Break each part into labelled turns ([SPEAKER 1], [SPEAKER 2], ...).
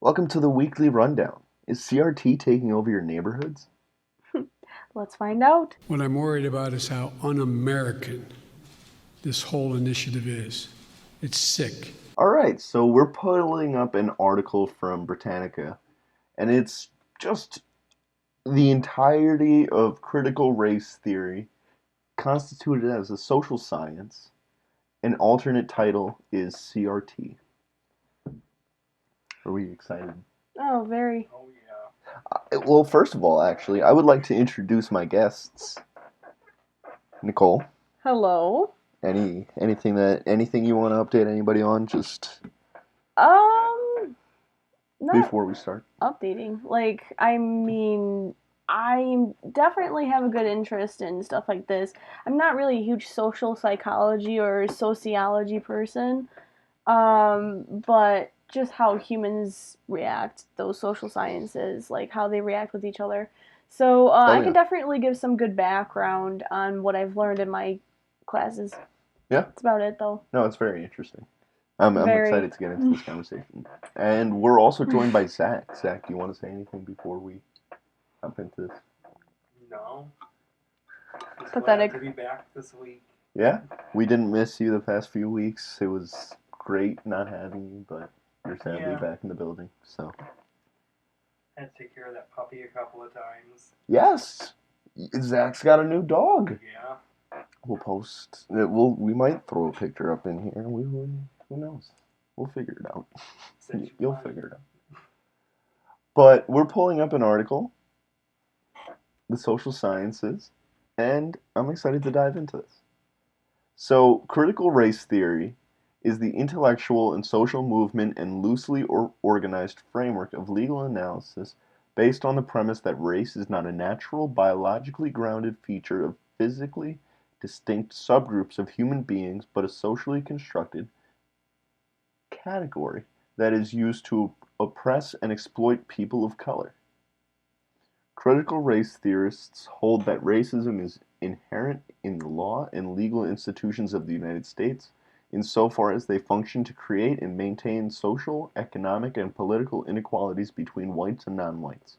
[SPEAKER 1] Welcome to the weekly rundown. Is CRT taking over your neighborhoods?
[SPEAKER 2] Let's find out.
[SPEAKER 3] What I'm worried about is how un-American this whole initiative is. It's sick.
[SPEAKER 1] All right, so we're pulling up an article from Britannica, and it's just the entirety of critical race theory constituted as a social science. An alternate title is CRT. Are we excited?
[SPEAKER 2] Oh, very.
[SPEAKER 1] Well, first of all, actually, I would like to introduce my guests. Nicole,
[SPEAKER 2] Hello.
[SPEAKER 1] anything you want to update anybody on just
[SPEAKER 2] Not
[SPEAKER 1] before we start?
[SPEAKER 2] updating. I definitely have a good interest in stuff like this. I'm not really a huge social psychology or sociology person, but just how humans react, those social sciences, like how they react with each other. So
[SPEAKER 1] Oh
[SPEAKER 2] I
[SPEAKER 1] yeah,
[SPEAKER 2] can definitely give some good background on what I've learned in my classes.
[SPEAKER 1] yeah.
[SPEAKER 2] That's about it, though.
[SPEAKER 1] No, it's very interesting. I'm
[SPEAKER 2] Very.
[SPEAKER 1] excited to get into this conversation, and we're also joined by Zach. Zach, do you want to say anything before we jump into this?
[SPEAKER 4] No. Just
[SPEAKER 2] Pathetic.
[SPEAKER 4] glad to be back this week.
[SPEAKER 1] Yeah, we didn't miss you the past few weeks. It was great not having you, but you're sadly
[SPEAKER 4] Yeah.
[SPEAKER 1] back in the building. So
[SPEAKER 4] Had to take care of that puppy a couple of times.
[SPEAKER 1] yes, Zach's got a new dog.
[SPEAKER 4] Yeah.
[SPEAKER 1] We'll post. We might throw a picture up in here. Who knows? We'll figure it out.
[SPEAKER 4] Said
[SPEAKER 1] You'll
[SPEAKER 4] might.
[SPEAKER 1] figure it out. But we're pulling up an article, the social sciences, and I'm excited to dive into this. So, critical race theory is the intellectual and social movement and loosely organized framework of legal analysis based on the premise that race is not a natural, biologically grounded feature of physically distinct subgroups of human beings, but a socially constructed category that is used to oppress and exploit people of color. Critical race theorists hold that racism is inherent in the law and legal institutions of the United States, insofar as they function to create and maintain social, economic, and political inequalities between whites and non-whites,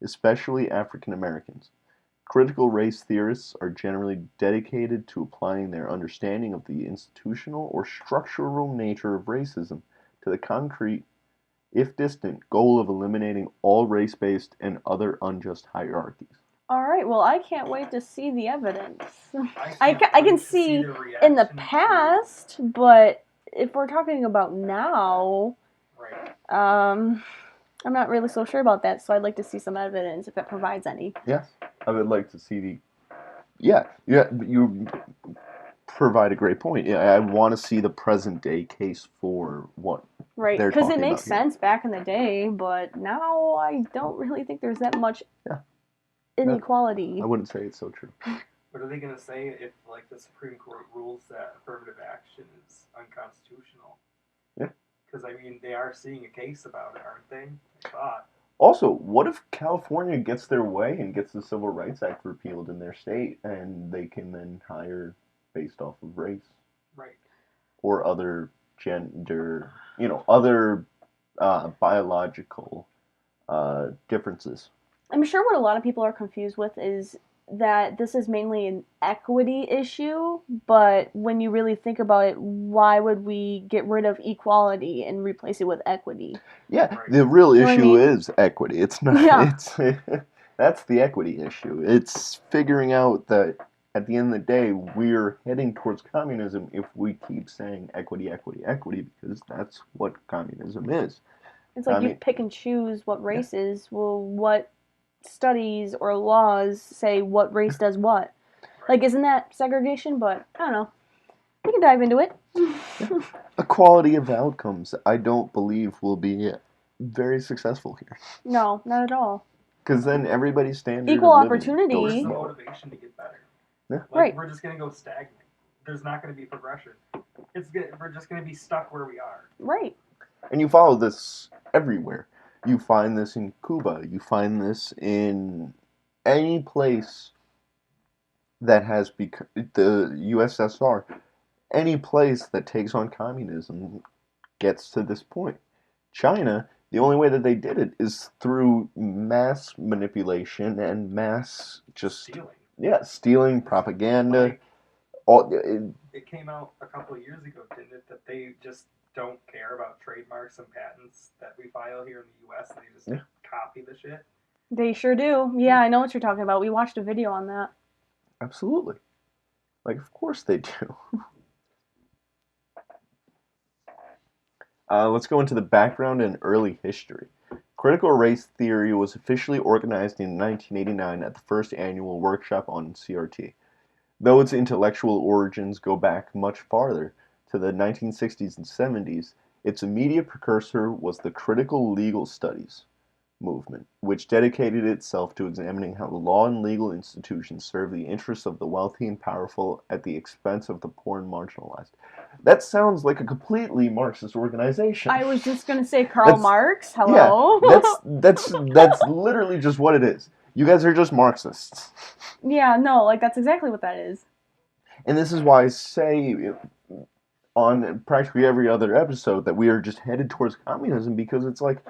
[SPEAKER 1] especially African Americans. Critical race theorists are generally dedicated to applying their understanding of the institutional or structural nature of racism to the concrete, if distant, goal of eliminating all race-based and other unjust hierarchies.
[SPEAKER 2] All right. Well, I can't wait to see the evidence.
[SPEAKER 4] I
[SPEAKER 2] I can
[SPEAKER 4] wait to
[SPEAKER 2] see
[SPEAKER 4] the
[SPEAKER 2] in the
[SPEAKER 4] reaction
[SPEAKER 2] past, but if we're talking about now,
[SPEAKER 4] Right.
[SPEAKER 2] I'm not really so sure about that. So I'd like to see some evidence if it provides any.
[SPEAKER 1] Yes, I would like to see the. Yeah, you provide a great point. Yeah, I want to see the present day case for what
[SPEAKER 2] Right,
[SPEAKER 1] they're
[SPEAKER 2] because it
[SPEAKER 1] talking
[SPEAKER 2] makes
[SPEAKER 1] about here.
[SPEAKER 2] sense back in the day, but now I don't really think there's that much
[SPEAKER 1] Yeah.
[SPEAKER 2] inequality.
[SPEAKER 1] I wouldn't say it's so true.
[SPEAKER 4] What are they going to say if, like, the Supreme Court rules that affirmative action is unconstitutional?
[SPEAKER 1] Yeah.
[SPEAKER 4] Because, I mean, they are seeing a case about it, aren't they? I thought.
[SPEAKER 1] Also, what if California gets their way and gets the Civil Rights Act repealed in their state, and they can then hire based off of race
[SPEAKER 4] Right.
[SPEAKER 1] or other gender, other biological differences?
[SPEAKER 2] I'm sure what a lot of people are confused with is that this is mainly an equity issue, but when you really think about it, why would we get rid of equality and replace it with equity?
[SPEAKER 1] Yeah,
[SPEAKER 4] Right.
[SPEAKER 1] the real
[SPEAKER 2] You know what I
[SPEAKER 1] issue
[SPEAKER 2] mean?
[SPEAKER 1] is equity. It's not.
[SPEAKER 2] Yeah.
[SPEAKER 1] It's that's the equity issue. It's figuring out that at the end of the day, we're heading towards communism if we keep saying equity, equity, equity, because that's what communism is.
[SPEAKER 2] It's like you
[SPEAKER 1] Commun-
[SPEAKER 2] pick and choose what race is. Well, what studies or laws say what race does what? Like, isn't that segregation? But I don't know. We can dive into it.
[SPEAKER 1] Equality of outcomes, I don't believe will be very successful here,
[SPEAKER 2] No, not at all.
[SPEAKER 1] because then everybody's standard
[SPEAKER 2] Equal
[SPEAKER 1] of living
[SPEAKER 2] opportunity.
[SPEAKER 1] goes
[SPEAKER 4] Where's the
[SPEAKER 1] lower.
[SPEAKER 4] motivation to get better?
[SPEAKER 1] Yeah.
[SPEAKER 4] Like,
[SPEAKER 2] Right.
[SPEAKER 4] we're just going to go stagnant. There's not going to be progression. We're just going to be stuck where we are.
[SPEAKER 2] Right.
[SPEAKER 1] And you follow this everywhere. You find this in Cuba. You find this in any place that has become the USSR. Any place that takes on communism gets to this point. China The only way that they did it is through mass manipulation and mass just
[SPEAKER 4] Stealing.
[SPEAKER 1] stealing, propaganda.
[SPEAKER 4] Like,
[SPEAKER 1] All
[SPEAKER 4] it came out a couple of years ago, didn't it, that they just don't care about trademarks and patents that we file here in the U.S. and they just copy the shit.
[SPEAKER 2] They sure do. Yeah, I know what you're talking about. We watched a video on that.
[SPEAKER 1] Absolutely. Like, of course they do. Let's go into the background and early history. Critical race theory was officially organized in 1989 at the first annual workshop on CRT. Though its intellectual origins go back much farther, to the 1960s and 70s, its immediate precursor was the critical legal studies movement, which dedicated itself to examining how the law and legal institutions serve the interests of the wealthy and powerful at the expense of the poor and marginalized. That sounds like a completely Marxist organization.
[SPEAKER 2] I was just gonna say Karl Marx. Hello.
[SPEAKER 1] Yeah, that's literally just what it is. You guys are just Marxists.
[SPEAKER 2] Yeah, no, like that's exactly what that is.
[SPEAKER 1] And this is why I say on practically every other episode that we are just headed towards communism, because it's like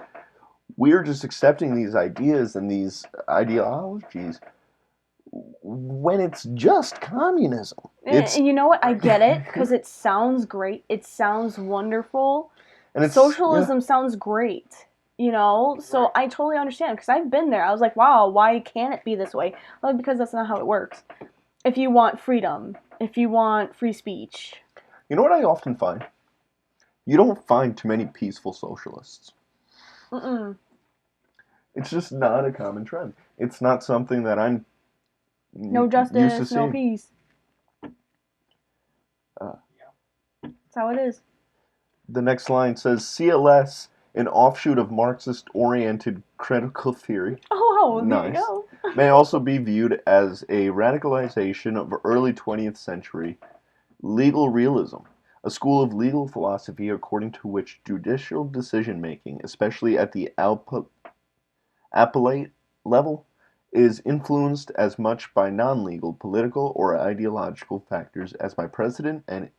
[SPEAKER 1] we're just accepting these ideas and these ideologies when it's just communism.
[SPEAKER 2] And you know what? I get it because it sounds great. It sounds wonderful.
[SPEAKER 1] And
[SPEAKER 2] socialism sounds great, you know? So I totally understand because I've been there. I was like, wow, why can't it be this way? Well, because that's not how it works. If you want freedom, if you want free speech.
[SPEAKER 1] You know what I often find? You don't find too many peaceful socialists.
[SPEAKER 2] Mm-mm.
[SPEAKER 1] It's just not a common trend. It's not something that I'm
[SPEAKER 2] no justice, no peace. That's how it is.
[SPEAKER 1] The next line says, CLS, an offshoot of Marxist-oriented critical theory.
[SPEAKER 2] Oh,
[SPEAKER 1] nice.
[SPEAKER 2] There you go.
[SPEAKER 1] May also be viewed as a radicalization of early 20th century legal realism, a school of legal philosophy according to which judicial decision-making, especially at the appellate level, is influenced as much by non-legal, political, or ideological factors as by precedent and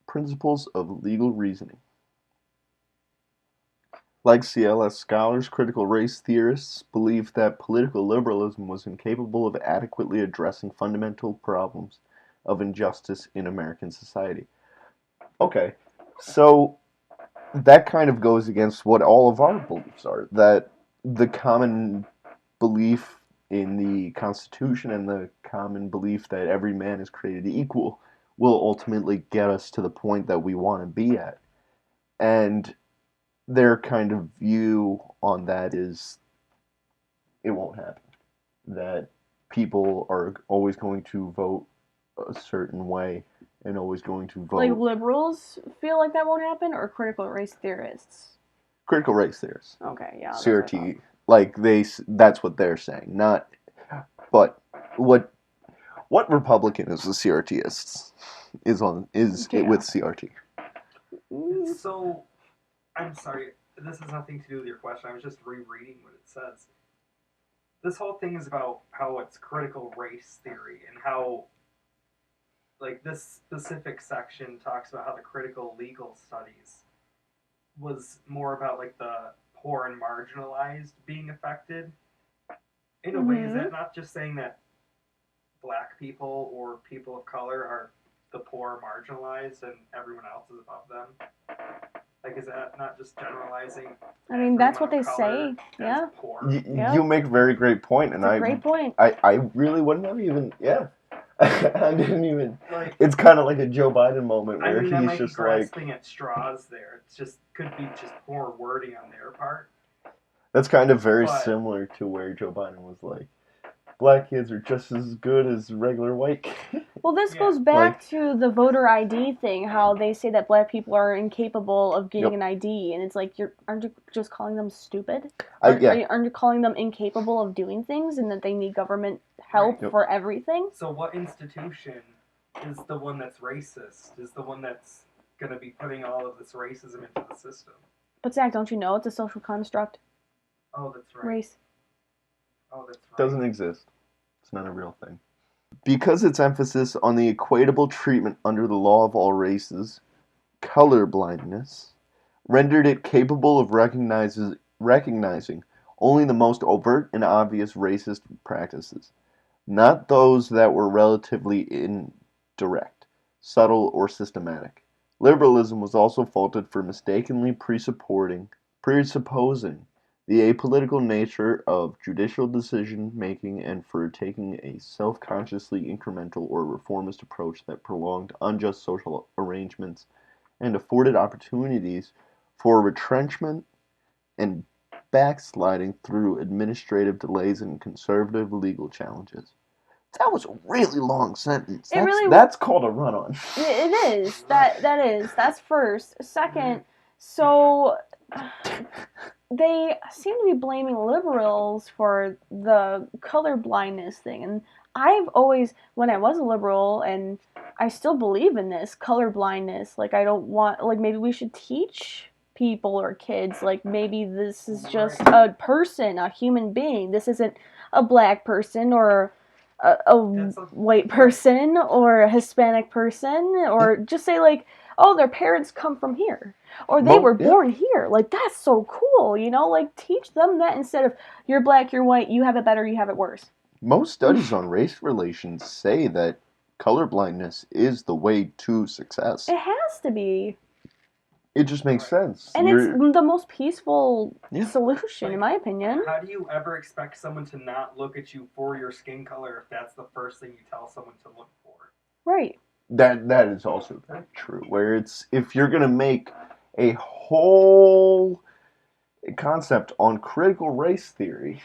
[SPEAKER 1] principles of legal reasoning. Like CLS scholars, critical race theorists believe that political liberalism was incapable of adequately addressing fundamental problems of injustice in American society. Okay, so that kind of goes against what all of our beliefs are, that the common belief in the Constitution and the common belief that every man is created equal will ultimately get us to the point that we want to be at. And their kind of view on that is it won't happen. That people are always going to vote a certain way and always going to vote.
[SPEAKER 2] Like liberals feel like that won't happen, or critical race theorists?
[SPEAKER 1] Critical race theorists.
[SPEAKER 2] Okay, yeah.
[SPEAKER 1] CRT, like that's what they're saying. Not, but what Republican is the CRTists is with CRT.
[SPEAKER 4] So, I'm sorry, this has nothing to do with your question. I was just rereading what it says. This whole thing is about how it's critical race theory and how, like, this specific section talks about how the critical legal studies was more about, like, the poor and marginalized being affected. In a way, is that not just saying that black people or people of color are the poor, marginalized, and everyone else is above them? Like, is that not just generalizing?
[SPEAKER 2] I mean, that's what they say. Yeah.
[SPEAKER 1] You make a very great point, and
[SPEAKER 2] great point.
[SPEAKER 1] I really wouldn't have even. Yeah. I didn't even. Like, it's kind of like a Joe Biden moment where he's just
[SPEAKER 4] grasping at straws there. It's just could be just poor wording on their part.
[SPEAKER 1] That's kind of very similar to where Joe Biden was like, black kids are just as good as regular white kids.
[SPEAKER 2] Well, this goes back to the voter ID thing, how they say that black people are incapable of getting an ID, and it's like, aren't you just calling them stupid? Aren't you calling them incapable of doing things, and that they need government help for everything?
[SPEAKER 4] So what institution is the one that's racist, is the one that's going to be putting all of this racism into the system?
[SPEAKER 2] But Zach, don't you know it's a social construct?
[SPEAKER 4] Oh, that's right.
[SPEAKER 2] Race.
[SPEAKER 4] Oh, that's right.
[SPEAKER 1] Doesn't exist. It's not a real thing. Because its emphasis on the equitable treatment under the law of all races, color blindness rendered it capable of recognizing recognizing only the most overt and obvious racist practices, not those that were relatively indirect, subtle, or systematic. Liberalism was also faulted for mistakenly presupposing the apolitical nature of judicial decision-making and for taking a self-consciously incremental or reformist approach that prolonged unjust social arrangements and afforded opportunities for retrenchment and backsliding through administrative delays and conservative legal challenges. That was a really long sentence. That's called a run-on.
[SPEAKER 2] It is. That's first. Second, so they seem to be blaming liberals for the color blindness thing. And I've always, when I was a liberal, and I still believe in this, color blindness, like I don't want, like maybe we should teach people or kids, like maybe this is just a person, a human being. This isn't a black person or a white person or a Hispanic person, or just say like, oh, their parents come from here, or they were born here. Like, that's so cool, you know? Like, teach them that instead of, you're black, you're white, you have it better, you have it worse.
[SPEAKER 1] Most studies on race relations say that colorblindness is the way to success.
[SPEAKER 2] It has to be.
[SPEAKER 1] It just makes sense.
[SPEAKER 2] And it's the most peaceful solution, like, in my opinion.
[SPEAKER 4] How do you ever expect someone to not look at you for your skin color if that's the first thing you tell someone to look for?
[SPEAKER 2] Right.
[SPEAKER 1] That is also very true. Where it's, if you're going to make a whole concept on critical race theory,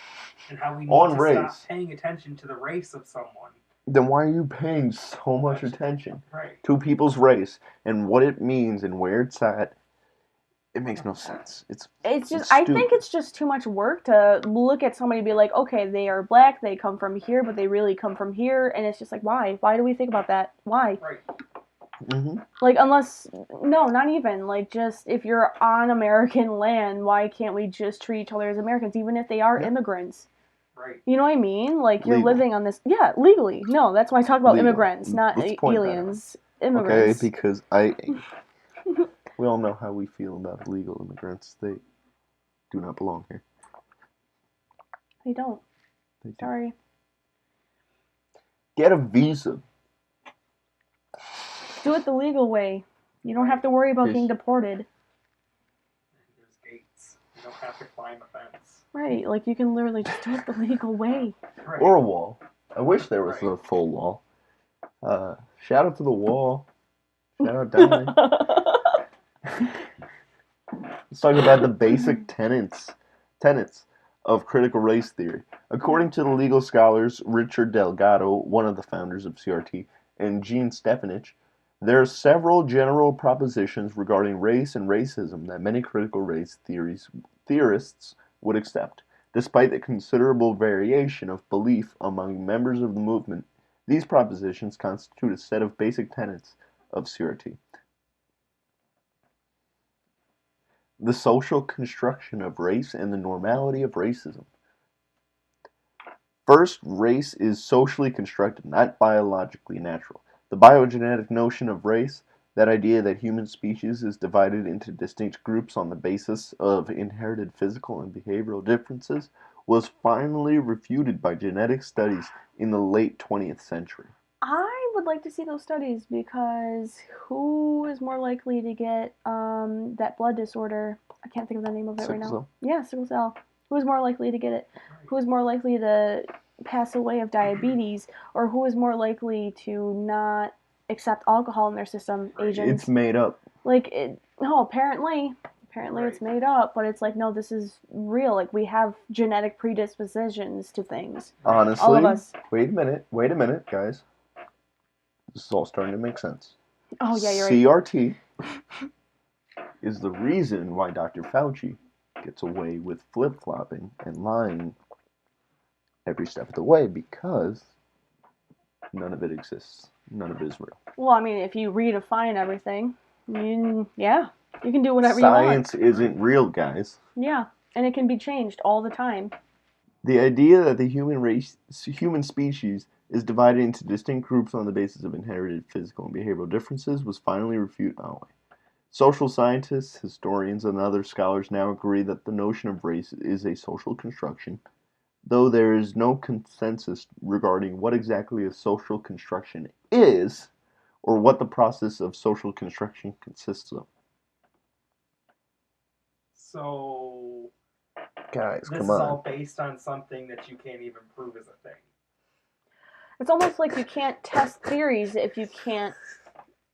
[SPEAKER 4] and how we need to stop paying attention to the race of someone,
[SPEAKER 1] then why are you paying so much attention
[SPEAKER 4] right.
[SPEAKER 1] to people's race and what it means and where it's at? It makes no sense. It's just,
[SPEAKER 2] I think it's just too much work to look at somebody and be like, okay, they are black, they come from here, but they really come from here, and it's just like, why? Why do we think about that? Why?
[SPEAKER 4] Right.
[SPEAKER 1] Mm-hmm.
[SPEAKER 2] Like, unless, no, not even, like, just, if you're on American land, why can't we just treat each other as Americans, even if they are immigrants?
[SPEAKER 4] Right.
[SPEAKER 2] You know what I mean? Like, you're living on this, legally. No, that's why I talk about immigrants, not aliens. Immigrants.
[SPEAKER 1] Okay, because we all know how we feel about illegal immigrants. They do not belong here.
[SPEAKER 2] They don't.
[SPEAKER 1] They do.
[SPEAKER 2] Sorry.
[SPEAKER 1] Get a visa.
[SPEAKER 2] Do it the legal way. You don't have to worry about being deported.
[SPEAKER 4] There's gates. You don't have to climb a fence.
[SPEAKER 2] Right, like you can literally just do it the legal way.
[SPEAKER 1] Right. Or a wall. I wish there was a full wall. Shout out to the wall. Shout out down Let's talk about the basic tenets of critical race theory. According to the legal scholars Richard Delgado, one of the founders of CRT, and Gene Stefanich, there are several general propositions regarding race and racism that many critical race theorists would accept. Despite the considerable variation of belief among members of the movement, these propositions constitute a set of basic tenets of CRT. The social construction of race and the normality of racism. First, race is socially constructed, not biologically natural. The biogenetic notion of race, that idea that human species is divided into distinct groups on the basis of inherited physical and behavioral differences, was finally refuted by genetic studies in the late 20th century.
[SPEAKER 2] I would like to see those studies because who is more likely to get that blood disorder? I can't think of the name of it right now.
[SPEAKER 1] Sickle cell?
[SPEAKER 2] Yeah, sickle cell. Who is more likely to get it? Who is more likely to pass away of diabetes? Or who is more likely to not accept alcohol in their system? Asians.
[SPEAKER 1] It's made up.
[SPEAKER 2] Like, apparently it's made up, but it's like, no, this is real. Like, we have genetic predispositions to things.
[SPEAKER 1] Honestly,
[SPEAKER 2] all of us.
[SPEAKER 1] Wait a minute, guys. This is all starting to make sense.
[SPEAKER 2] Oh, yeah, you're
[SPEAKER 1] CRT is the reason why Dr. Fauci gets away with flip-flopping and lying every step of the way, because none of it exists. None of it is real.
[SPEAKER 2] Well, I mean, if you redefine everything, you can do whatever
[SPEAKER 1] Science
[SPEAKER 2] you want.
[SPEAKER 1] isn't real, guys.
[SPEAKER 2] Yeah, and it can be changed all the time.
[SPEAKER 1] The idea that the human species is divided into distinct groups on the basis of inherited physical and behavioral differences was finally refuted. Social scientists, historians, and other scholars now agree that the notion of race is a social construction, though there is no consensus regarding what exactly a social construction is or what the process of social construction consists of.
[SPEAKER 4] So
[SPEAKER 1] Guys,
[SPEAKER 4] this
[SPEAKER 1] come
[SPEAKER 4] is
[SPEAKER 1] on.
[SPEAKER 4] all based on something that you can't even prove is a thing.
[SPEAKER 2] It's almost like you can't test theories if you can't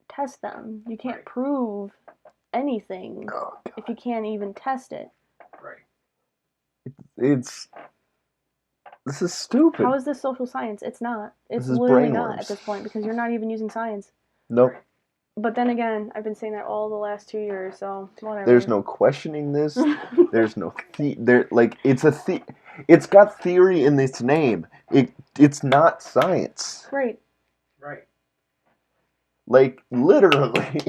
[SPEAKER 2] test them. You can't
[SPEAKER 4] Right.
[SPEAKER 2] prove anything
[SPEAKER 1] Oh,
[SPEAKER 2] if you can't even test it.
[SPEAKER 4] Right.
[SPEAKER 1] it's this is stupid.
[SPEAKER 2] How is this social science? It's not. It's
[SPEAKER 1] This is
[SPEAKER 2] literally not
[SPEAKER 1] brainworms.
[SPEAKER 2] at this point because you're not even using science.
[SPEAKER 1] Nope.
[SPEAKER 2] But then again, I've been saying that all the last 2 years, so whatever.
[SPEAKER 1] There's no questioning this. There's no it's got theory in its name. It's not science.
[SPEAKER 2] Right.
[SPEAKER 4] Right.
[SPEAKER 1] Like literally.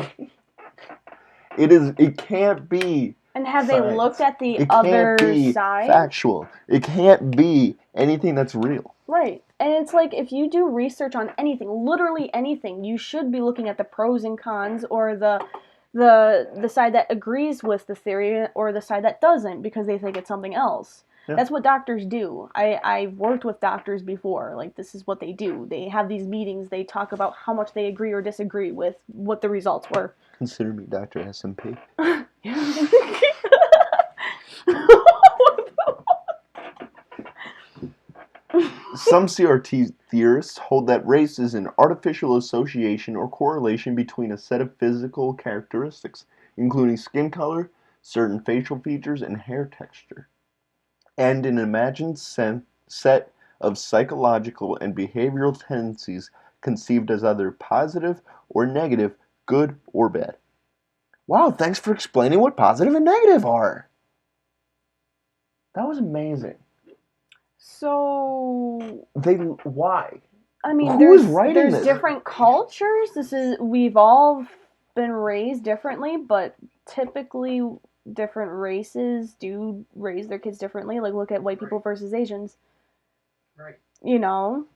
[SPEAKER 1] It can't be
[SPEAKER 2] And have
[SPEAKER 1] science.
[SPEAKER 2] they looked at the
[SPEAKER 1] It
[SPEAKER 2] other
[SPEAKER 1] can't be
[SPEAKER 2] side?
[SPEAKER 1] factual. It can't be anything that's real.
[SPEAKER 2] Right. And it's like if you do research on anything, literally anything, you should be looking at the pros and cons or the side that agrees with the theory or the side that doesn't because they think it's something else.
[SPEAKER 1] Yeah.
[SPEAKER 2] That's what doctors do. I've worked with doctors before. Like this is what they do. They have these meetings, they talk about how much they agree or disagree with what the results were.
[SPEAKER 1] Consider me Dr. SMP. Some CRT theorists hold that race is an artificial association or correlation between a set of physical characteristics, including skin color, certain facial features, and hair texture, and an imagined set of psychological and behavioral tendencies conceived as either positive or negative, good or bad. Wow, thanks for explaining what positive and negative are. That was amazing.
[SPEAKER 2] So
[SPEAKER 1] Why?
[SPEAKER 2] I mean,
[SPEAKER 1] Who
[SPEAKER 2] there's
[SPEAKER 1] is writing
[SPEAKER 2] there's
[SPEAKER 1] this?
[SPEAKER 2] different cultures. We've all been raised differently, but typically different races do raise their kids differently. Like look at white people versus Asians.
[SPEAKER 4] Right.
[SPEAKER 2] You know?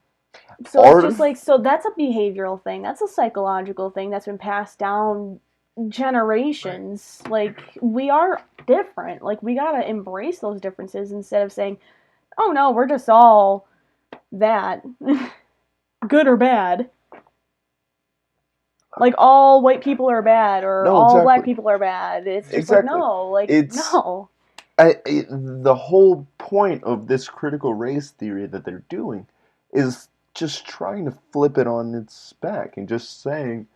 [SPEAKER 2] So it's
[SPEAKER 1] Art
[SPEAKER 2] just
[SPEAKER 1] of-
[SPEAKER 2] like so that's a behavioral thing. That's a psychological thing that's been passed down generations. Like we are different. Like we got to embrace those differences instead of saying, "Oh no, we're just all that." Good or bad. Like all white people are bad or
[SPEAKER 1] No,
[SPEAKER 2] all black
[SPEAKER 1] exactly.
[SPEAKER 2] people are bad. It's just
[SPEAKER 1] Exactly.
[SPEAKER 2] like no, like
[SPEAKER 1] It's-
[SPEAKER 2] no.
[SPEAKER 1] The whole point of this critical race theory that they're doing is just trying to flip it on its back and just saying,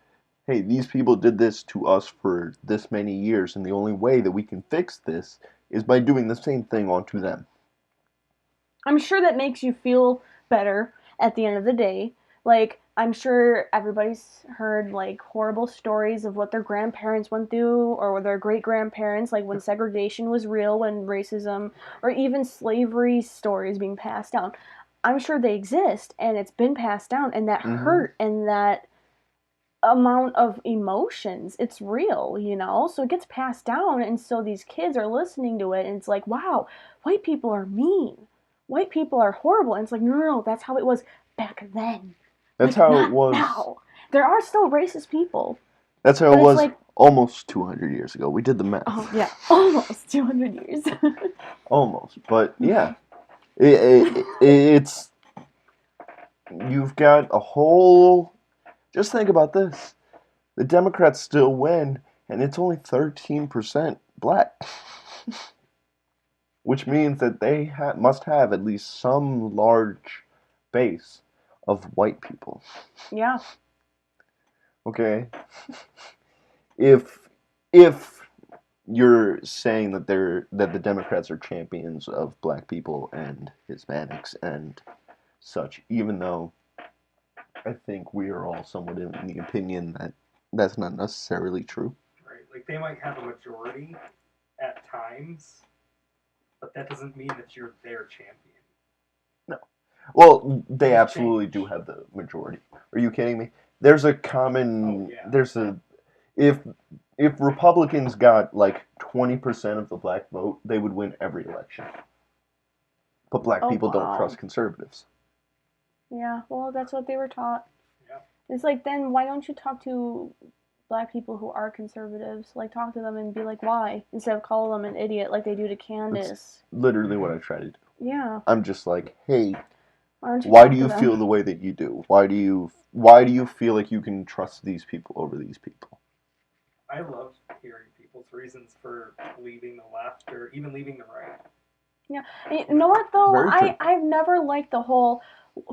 [SPEAKER 1] hey, these people did this to us for this many years, and the only way that we can fix this is by doing the same thing onto them.
[SPEAKER 2] I'm sure that makes you feel better at the end of the day. Like I'm sure everybody's heard like horrible stories of what their grandparents went through or their great grandparents, like when segregation was real, when racism or even slavery stories being passed down. I'm sure they exist and it's been passed down and that hurt and that amount of emotions, it's real, you know? So it gets passed down and so these kids are listening to it and it's like, wow, white people are mean. White people are horrible. And it's like, no, that's how it was back then.
[SPEAKER 1] That's
[SPEAKER 2] Like,
[SPEAKER 1] how
[SPEAKER 2] not
[SPEAKER 1] it was.
[SPEAKER 2] now. There are still racist people.
[SPEAKER 1] That's how
[SPEAKER 2] But
[SPEAKER 1] it
[SPEAKER 2] it's
[SPEAKER 1] was
[SPEAKER 2] like-
[SPEAKER 1] almost 200 years ago. We did the math.
[SPEAKER 2] Oh, yeah. Almost 200 years.
[SPEAKER 1] Almost. But yeah. It's. You've got a whole. Just think about this. The Democrats still win, and it's only 13% black. Which means that they must have at least some large base of white people.
[SPEAKER 2] Yeah.
[SPEAKER 1] Okay? If you're saying that the Democrats are champions of black people and Hispanics and such, even though I think we are all somewhat in the opinion that that's not necessarily true.
[SPEAKER 4] Right. Like they might have a majority at times, but that doesn't mean that you're their champion.
[SPEAKER 1] No. Well, they
[SPEAKER 4] Things
[SPEAKER 1] absolutely
[SPEAKER 4] change.
[SPEAKER 1] do have the majority. Are you kidding me? There's a common.
[SPEAKER 4] Oh, yeah.
[SPEAKER 1] There's a if Republicans got like 20% of the black vote, they would win every election. But black
[SPEAKER 2] Oh,
[SPEAKER 1] people don't
[SPEAKER 2] wow.
[SPEAKER 1] trust conservatives.
[SPEAKER 2] Yeah, well, that's what they were taught.
[SPEAKER 4] Yeah.
[SPEAKER 2] It's like, then why don't you talk to black people who are conservatives. Like, talk to them and be like, why? Instead of calling them an idiot like they do to Candace.
[SPEAKER 1] That's literally what I try to do.
[SPEAKER 2] Yeah.
[SPEAKER 1] I'm just like, hey,
[SPEAKER 2] Why
[SPEAKER 1] do you
[SPEAKER 2] them?
[SPEAKER 1] feel the way that you do? Why do you feel like you can trust these people over these people?
[SPEAKER 4] I love hearing people's reasons for leaving the left or even leaving the right.
[SPEAKER 2] Yeah. You know what, though?
[SPEAKER 1] Very true.
[SPEAKER 2] I've never liked the whole,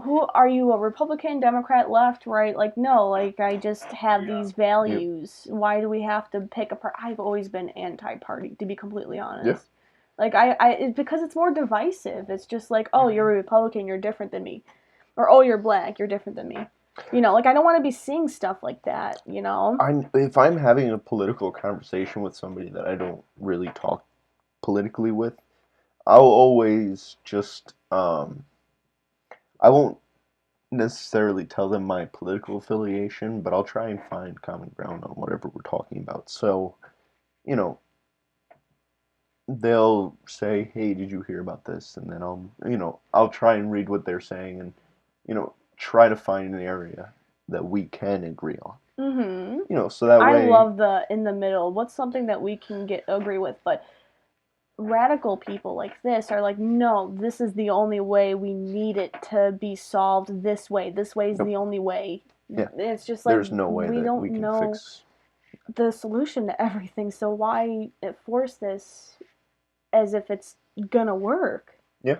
[SPEAKER 2] who are you, a Republican, Democrat, left, right? Like, no, like, I just have these values. Yep. Why do we have to pick a part? I've always been anti-party, to be completely honest.
[SPEAKER 1] Yeah.
[SPEAKER 2] Like, it's because it's more divisive. It's just like, oh, you're a Republican, you're different than me. Or, oh, you're black, you're different than me. You know, like, I don't want to be seeing stuff like that, you know?
[SPEAKER 1] If I'm having a political conversation with somebody that I don't really talk politically with, I'll always just, I won't necessarily tell them my political affiliation, but I'll try and find common ground on whatever we're talking about. So, you know, they'll say, hey, did you hear about this? And then I'll try and read what they're saying and, try to find an area that we can agree on.
[SPEAKER 2] Mm-hmm.
[SPEAKER 1] So that way...
[SPEAKER 2] I love the in the middle. What's something that we can agree with? But radical people like this are like, no, this is the only way. We need it to be solved this way. This way is the only way.
[SPEAKER 1] Yeah.
[SPEAKER 2] It's just like,
[SPEAKER 1] there's no way
[SPEAKER 2] we
[SPEAKER 1] that
[SPEAKER 2] don't
[SPEAKER 1] we can
[SPEAKER 2] know
[SPEAKER 1] fix
[SPEAKER 2] the solution to everything. So why force this as if it's gonna work?
[SPEAKER 1] Yeah.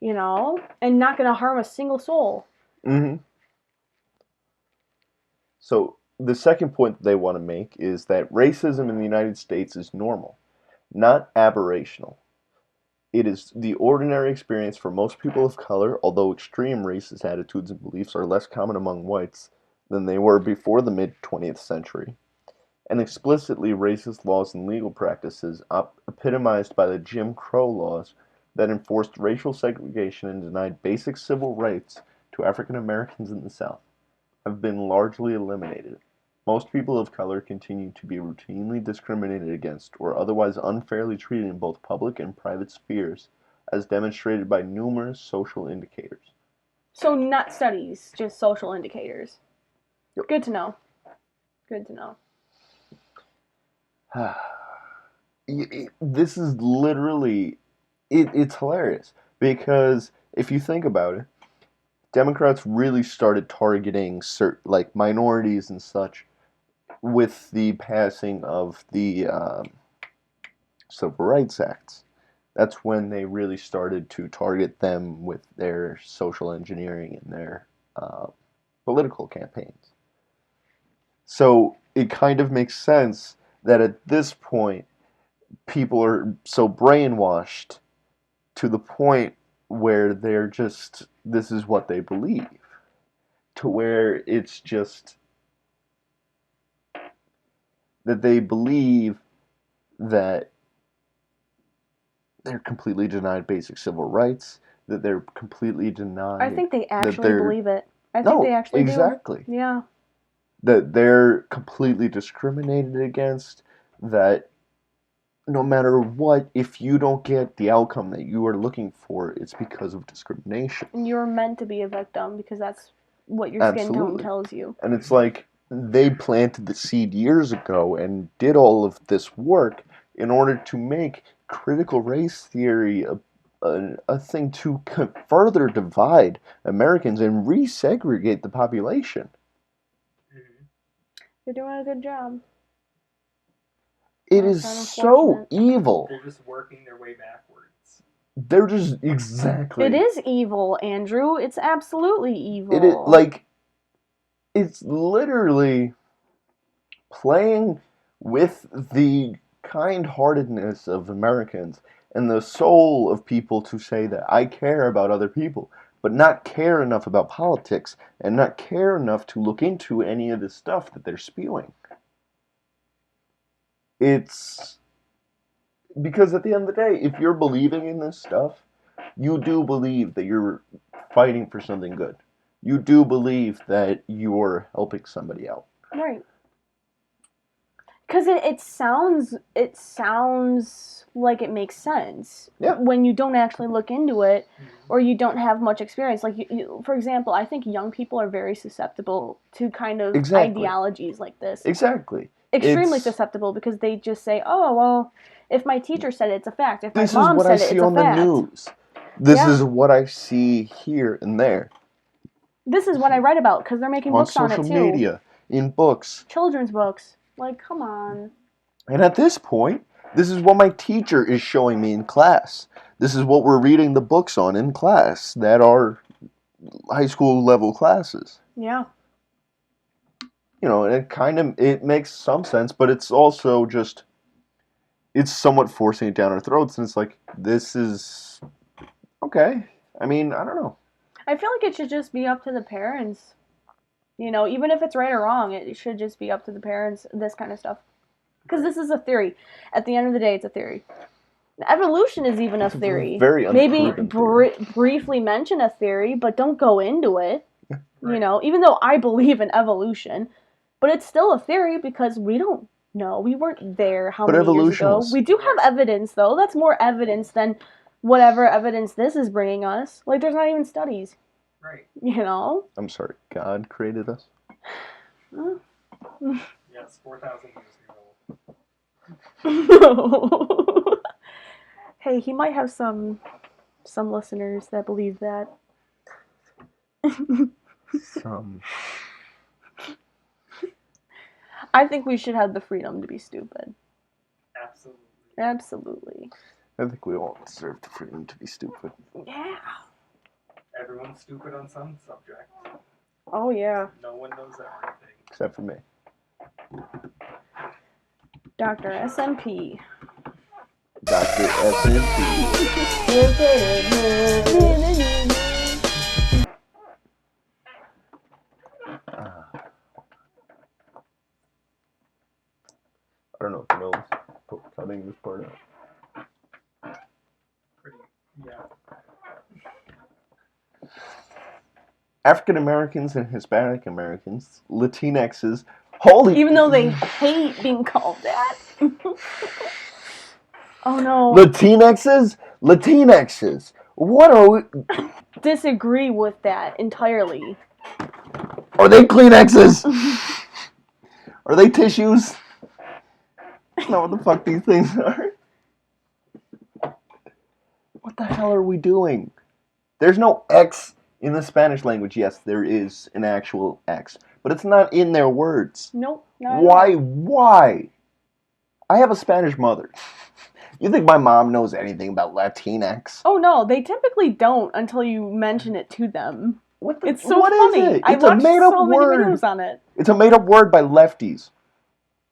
[SPEAKER 2] And not gonna harm a single soul.
[SPEAKER 1] Mm-hmm. So the second point that they want to make is that racism in the United States is normal, not aberrational. It is the ordinary experience for most people of color, although extreme racist attitudes and beliefs are less common among whites than they were before the mid-20th century. And explicitly racist laws and legal practices, epitomized by the Jim Crow laws that enforced racial segregation and denied basic civil rights to African Americans in the South, have been largely eliminated. Most people of color continue to be routinely discriminated against or otherwise unfairly treated in both public and private spheres, as demonstrated by numerous social indicators.
[SPEAKER 2] So not studies, just social indicators.
[SPEAKER 1] Yep.
[SPEAKER 2] Good to know. Good to know.
[SPEAKER 1] This is literally... It's hilarious, because if you think about it, Democrats really started targeting certain, minorities and such with the passing of the Civil Rights Acts. That's when they really started to target them with their social engineering and their political campaigns. So it kind of makes sense that at this point, people are so brainwashed to the point where they're just, this is what they believe. To where it's just that they believe that they're completely denied basic civil rights, that they're completely denied...
[SPEAKER 2] I think they actually believe it. I think they actually
[SPEAKER 1] exactly.
[SPEAKER 2] do. Yeah.
[SPEAKER 1] That they're completely discriminated against, that no matter what, if you don't get the outcome that you are looking for, it's because of discrimination.
[SPEAKER 2] And you're meant to be a victim because that's what your skin tone tells you.
[SPEAKER 1] And it's like they planted the seed years ago and did all of this work in order to make critical race theory a thing to further divide Americans and resegregate the population.
[SPEAKER 2] They're doing a good job.
[SPEAKER 1] It is so evil.
[SPEAKER 4] They're just working their way backwards.
[SPEAKER 1] They're just... Exactly.
[SPEAKER 2] It is evil, Andrew. It's absolutely evil.
[SPEAKER 1] It is, it's literally playing with the kind-heartedness of Americans and the soul of people to say that I care about other people, but not care enough about politics and not care enough to look into any of the stuff that they're spewing. It's because at the end of the day, if you're believing in this stuff, you do believe that you're fighting for something good. You do believe that you're helping somebody out.
[SPEAKER 2] Right. Because it sounds like it makes sense.
[SPEAKER 1] Yeah.
[SPEAKER 2] When you don't actually look into it, or you don't have much experience. Like, for example, I think young people are very susceptible to kind of
[SPEAKER 1] Exactly.
[SPEAKER 2] ideologies like this.
[SPEAKER 1] Exactly.
[SPEAKER 2] Extremely susceptible, because they just say, oh, well, if my teacher said it, it's a fact. If my
[SPEAKER 1] This is
[SPEAKER 2] mom
[SPEAKER 1] what I
[SPEAKER 2] said it,
[SPEAKER 1] see
[SPEAKER 2] it's a
[SPEAKER 1] on the
[SPEAKER 2] fact.
[SPEAKER 1] news. This
[SPEAKER 2] Yeah.
[SPEAKER 1] is what I see here and there.
[SPEAKER 2] This is what I read about, because they're making
[SPEAKER 1] On
[SPEAKER 2] books on it, too.
[SPEAKER 1] social media, in books.
[SPEAKER 2] Children's books. Like, come on.
[SPEAKER 1] And at this point, this is what my teacher is showing me in class. This is what we're reading the books on in class that are high school level classes.
[SPEAKER 2] Yeah.
[SPEAKER 1] You know, it makes some sense, but it's also just, it's somewhat forcing it down our throats, and it's like, this is okay. I mean, I don't know.
[SPEAKER 2] I feel like it should just be up to the parents. You know, even if it's right or wrong, it should just be up to the parents, this kind of stuff. Because this is a theory. At the end of the day, it's a theory. Evolution is even a theory.
[SPEAKER 1] Very
[SPEAKER 2] Maybe
[SPEAKER 1] unproven theory.
[SPEAKER 2] briefly mention a theory, but don't go into it.
[SPEAKER 4] Right.
[SPEAKER 2] You know, even though I believe in evolution, but it's still a theory because we don't know. We weren't there how many years ago. We do have evidence, though. That's more evidence than whatever evidence this is bringing us. Like, there's not even studies.
[SPEAKER 4] Right.
[SPEAKER 2] You know?
[SPEAKER 1] I'm sorry, God created us?
[SPEAKER 4] Yes, 4,000 years ago.
[SPEAKER 2] Hey, he might have some listeners that believe that.
[SPEAKER 1] Some.
[SPEAKER 2] I think we should have the freedom to be stupid.
[SPEAKER 4] Absolutely.
[SPEAKER 2] Absolutely.
[SPEAKER 1] I think we all deserve the freedom to be stupid.
[SPEAKER 2] Yeah.
[SPEAKER 4] Everyone's stupid on some subject.
[SPEAKER 2] Oh, yeah.
[SPEAKER 4] No one knows everything.
[SPEAKER 1] Except for me.
[SPEAKER 2] Dr. SMP.
[SPEAKER 1] Dr. SMP. I don't know if Mill's cutting this part out.
[SPEAKER 4] Yeah.
[SPEAKER 1] African Americans and Hispanic Americans, Latinxes, holy...
[SPEAKER 2] Even though they hate being called that. Oh, no.
[SPEAKER 1] Latinxes. What are we...
[SPEAKER 2] Disagree with that entirely.
[SPEAKER 1] Are they Kleenexes? Are they tissues? That's not what the fuck these things are. What the hell are we doing? There's no X in the Spanish language. Yes, there is an actual X, but it's not in their words.
[SPEAKER 2] Nope. Not
[SPEAKER 1] Why? I have a Spanish mother. You think my mom knows anything about Latinx?
[SPEAKER 2] Oh, no. They typically don't until you mention it to them. It's so
[SPEAKER 1] what
[SPEAKER 2] funny.
[SPEAKER 1] is it?
[SPEAKER 2] I
[SPEAKER 1] It's a
[SPEAKER 2] watched
[SPEAKER 1] made-up
[SPEAKER 2] so many
[SPEAKER 1] word.
[SPEAKER 2] videos on it.
[SPEAKER 1] It's a made-up word by lefties.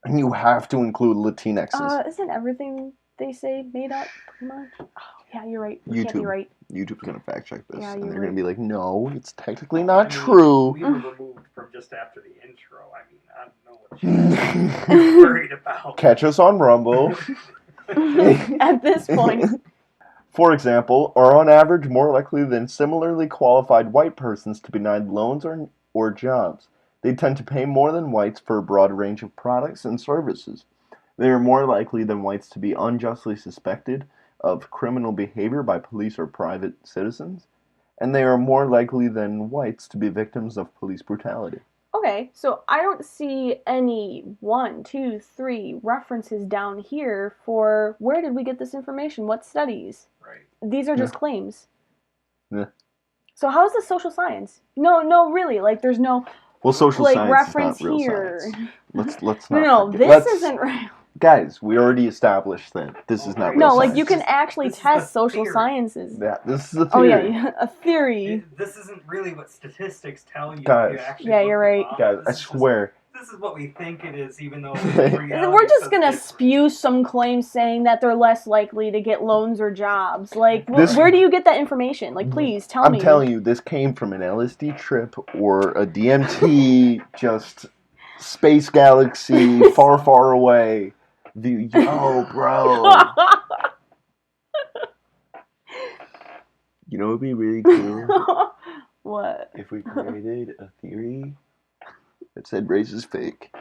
[SPEAKER 1] And you have to include Latinxes.
[SPEAKER 2] Isn't everything they say made up, pretty much? Oh, yeah, you're right. You can't be right.
[SPEAKER 1] YouTube's going to fact check this.
[SPEAKER 2] Yeah,
[SPEAKER 1] and
[SPEAKER 2] you're
[SPEAKER 1] they're going
[SPEAKER 2] right.
[SPEAKER 1] to be like, no, it's technically not true.
[SPEAKER 4] We were removed from just after the intro. I mean, I don't know what you're worried about.
[SPEAKER 1] Catch us on Rumble.
[SPEAKER 2] At this point.
[SPEAKER 1] For example, are on average more likely than similarly qualified white persons to be denied loans or jobs. They tend to pay more than whites for a broad range of products and services. They are more likely than whites to be unjustly suspected of criminal behavior by police or private citizens. And they are more likely than whites to be victims of police brutality.
[SPEAKER 2] Okay, so I don't see any 1, 2, 3 references down here for where did we get this information? What studies?
[SPEAKER 4] Right.
[SPEAKER 2] These are just claims.
[SPEAKER 1] Yeah.
[SPEAKER 2] So how is this social science? No, really. Like, there's no
[SPEAKER 1] social science
[SPEAKER 2] reference
[SPEAKER 1] is not real
[SPEAKER 2] here.
[SPEAKER 1] Science. Let's not.
[SPEAKER 2] No, this isn't real.
[SPEAKER 1] Guys, we already established that this is not real
[SPEAKER 2] No,
[SPEAKER 1] science.
[SPEAKER 2] like, you can actually test social
[SPEAKER 4] theory.
[SPEAKER 2] sciences.
[SPEAKER 1] Yeah, this is a
[SPEAKER 2] Oh,
[SPEAKER 1] theory.
[SPEAKER 2] yeah, a theory.
[SPEAKER 4] This isn't really what statistics tell you.
[SPEAKER 1] Guys.
[SPEAKER 4] You actually
[SPEAKER 2] Yeah,
[SPEAKER 4] look
[SPEAKER 2] you're
[SPEAKER 4] them
[SPEAKER 2] right.
[SPEAKER 4] up.
[SPEAKER 1] Guys, I
[SPEAKER 4] This is
[SPEAKER 1] swear.
[SPEAKER 4] This is what we think it is, even though
[SPEAKER 2] We're just gonna spew some claims saying that they're less likely to get loans or jobs. Like, where do you get that information? Like, please, tell me.
[SPEAKER 1] I'm telling you, this came from an LSD trip or a DMT, just space galaxy, far, far away. Yo, bro. You know what would be really cool?
[SPEAKER 2] What?
[SPEAKER 1] If we created a theory that said race is fake.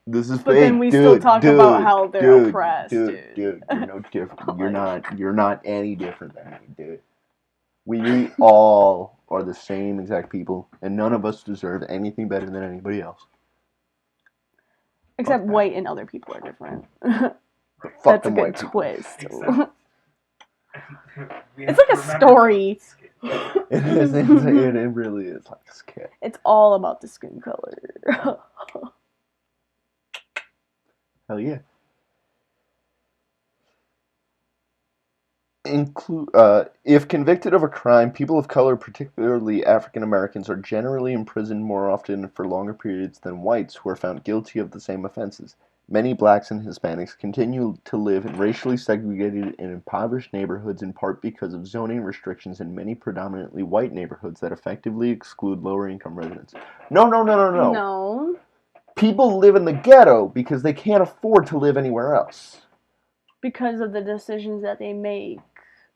[SPEAKER 1] This is fake.
[SPEAKER 2] But then we still talk about how they're oppressed, dude.
[SPEAKER 1] You're no different. You're not any different than me, dude. We all are the same exact people, and none of us deserve anything better than anybody else.
[SPEAKER 2] Except
[SPEAKER 1] Fuck that.
[SPEAKER 2] white and other people are different.
[SPEAKER 1] Fuck
[SPEAKER 2] That's a
[SPEAKER 1] them
[SPEAKER 2] good
[SPEAKER 1] white people.
[SPEAKER 2] twist.
[SPEAKER 4] Except we have
[SPEAKER 2] It's like
[SPEAKER 4] to
[SPEAKER 2] a
[SPEAKER 4] remember
[SPEAKER 2] story.
[SPEAKER 1] It is. It really is like a skit.
[SPEAKER 2] It's all about the skin color.
[SPEAKER 1] Hell yeah. If convicted of a crime, people of color, particularly African Americans, are generally imprisoned more often for longer periods than whites who are found guilty of the same offenses. Many blacks and Hispanics continue to live in racially segregated and impoverished neighborhoods in part because of zoning restrictions in many predominantly white neighborhoods that effectively exclude lower income residents. No.
[SPEAKER 2] No.
[SPEAKER 1] People live in the ghetto because they can't afford to live anywhere else.
[SPEAKER 2] Because of the decisions that they make.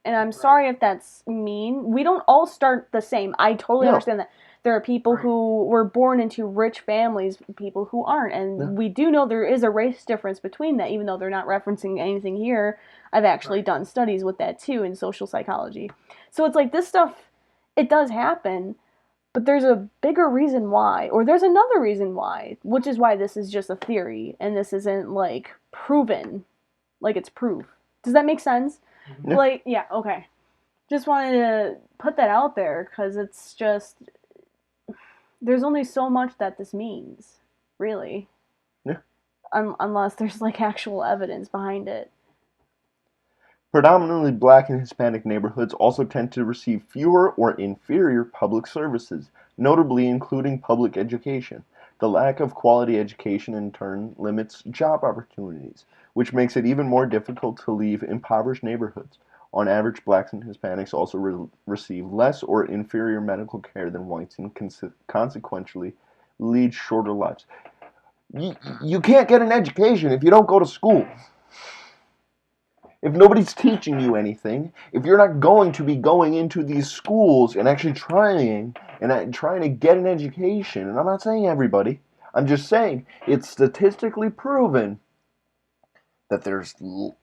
[SPEAKER 2] And I'm sorry if that's mean. We don't all start the same. I totally understand that. There are people who were born into rich families, people who aren't. And we do know there is a race difference between that, even though they're not referencing anything here. I've actually done studies with that too in social psychology. So it's like this stuff, it does happen, but there's a bigger reason why, or there's another reason why, which is why this is just a theory and this isn't like proven, like it's proof. Does that make sense?
[SPEAKER 1] Yeah.
[SPEAKER 2] Like, yeah, okay. Just wanted to put that out there because it's just, there's only so much that this means, really.
[SPEAKER 1] Yeah.
[SPEAKER 2] Unless there's like actual evidence behind it.
[SPEAKER 1] Predominantly black and Hispanic neighborhoods also tend to receive fewer or inferior public services, notably including public education. The lack of quality education in turn limits job opportunities, which makes it even more difficult to leave impoverished neighborhoods. On average, blacks and Hispanics also receive less or inferior medical care than whites and consequently lead shorter lives. You can't get an education if you don't go to school. If nobody's teaching you anything, if you're not going to be going into these schools and actually trying to get an education, and I'm not saying everybody, I'm just saying it's statistically proven that there's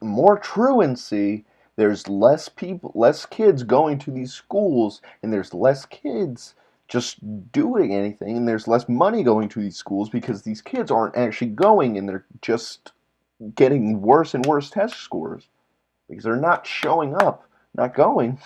[SPEAKER 1] more truancy, there's less kids going to these schools, and there's less kids just doing anything, and there's less money going to these schools because these kids aren't actually going and they're just getting worse and worse test scores. Because they're not showing up, not going.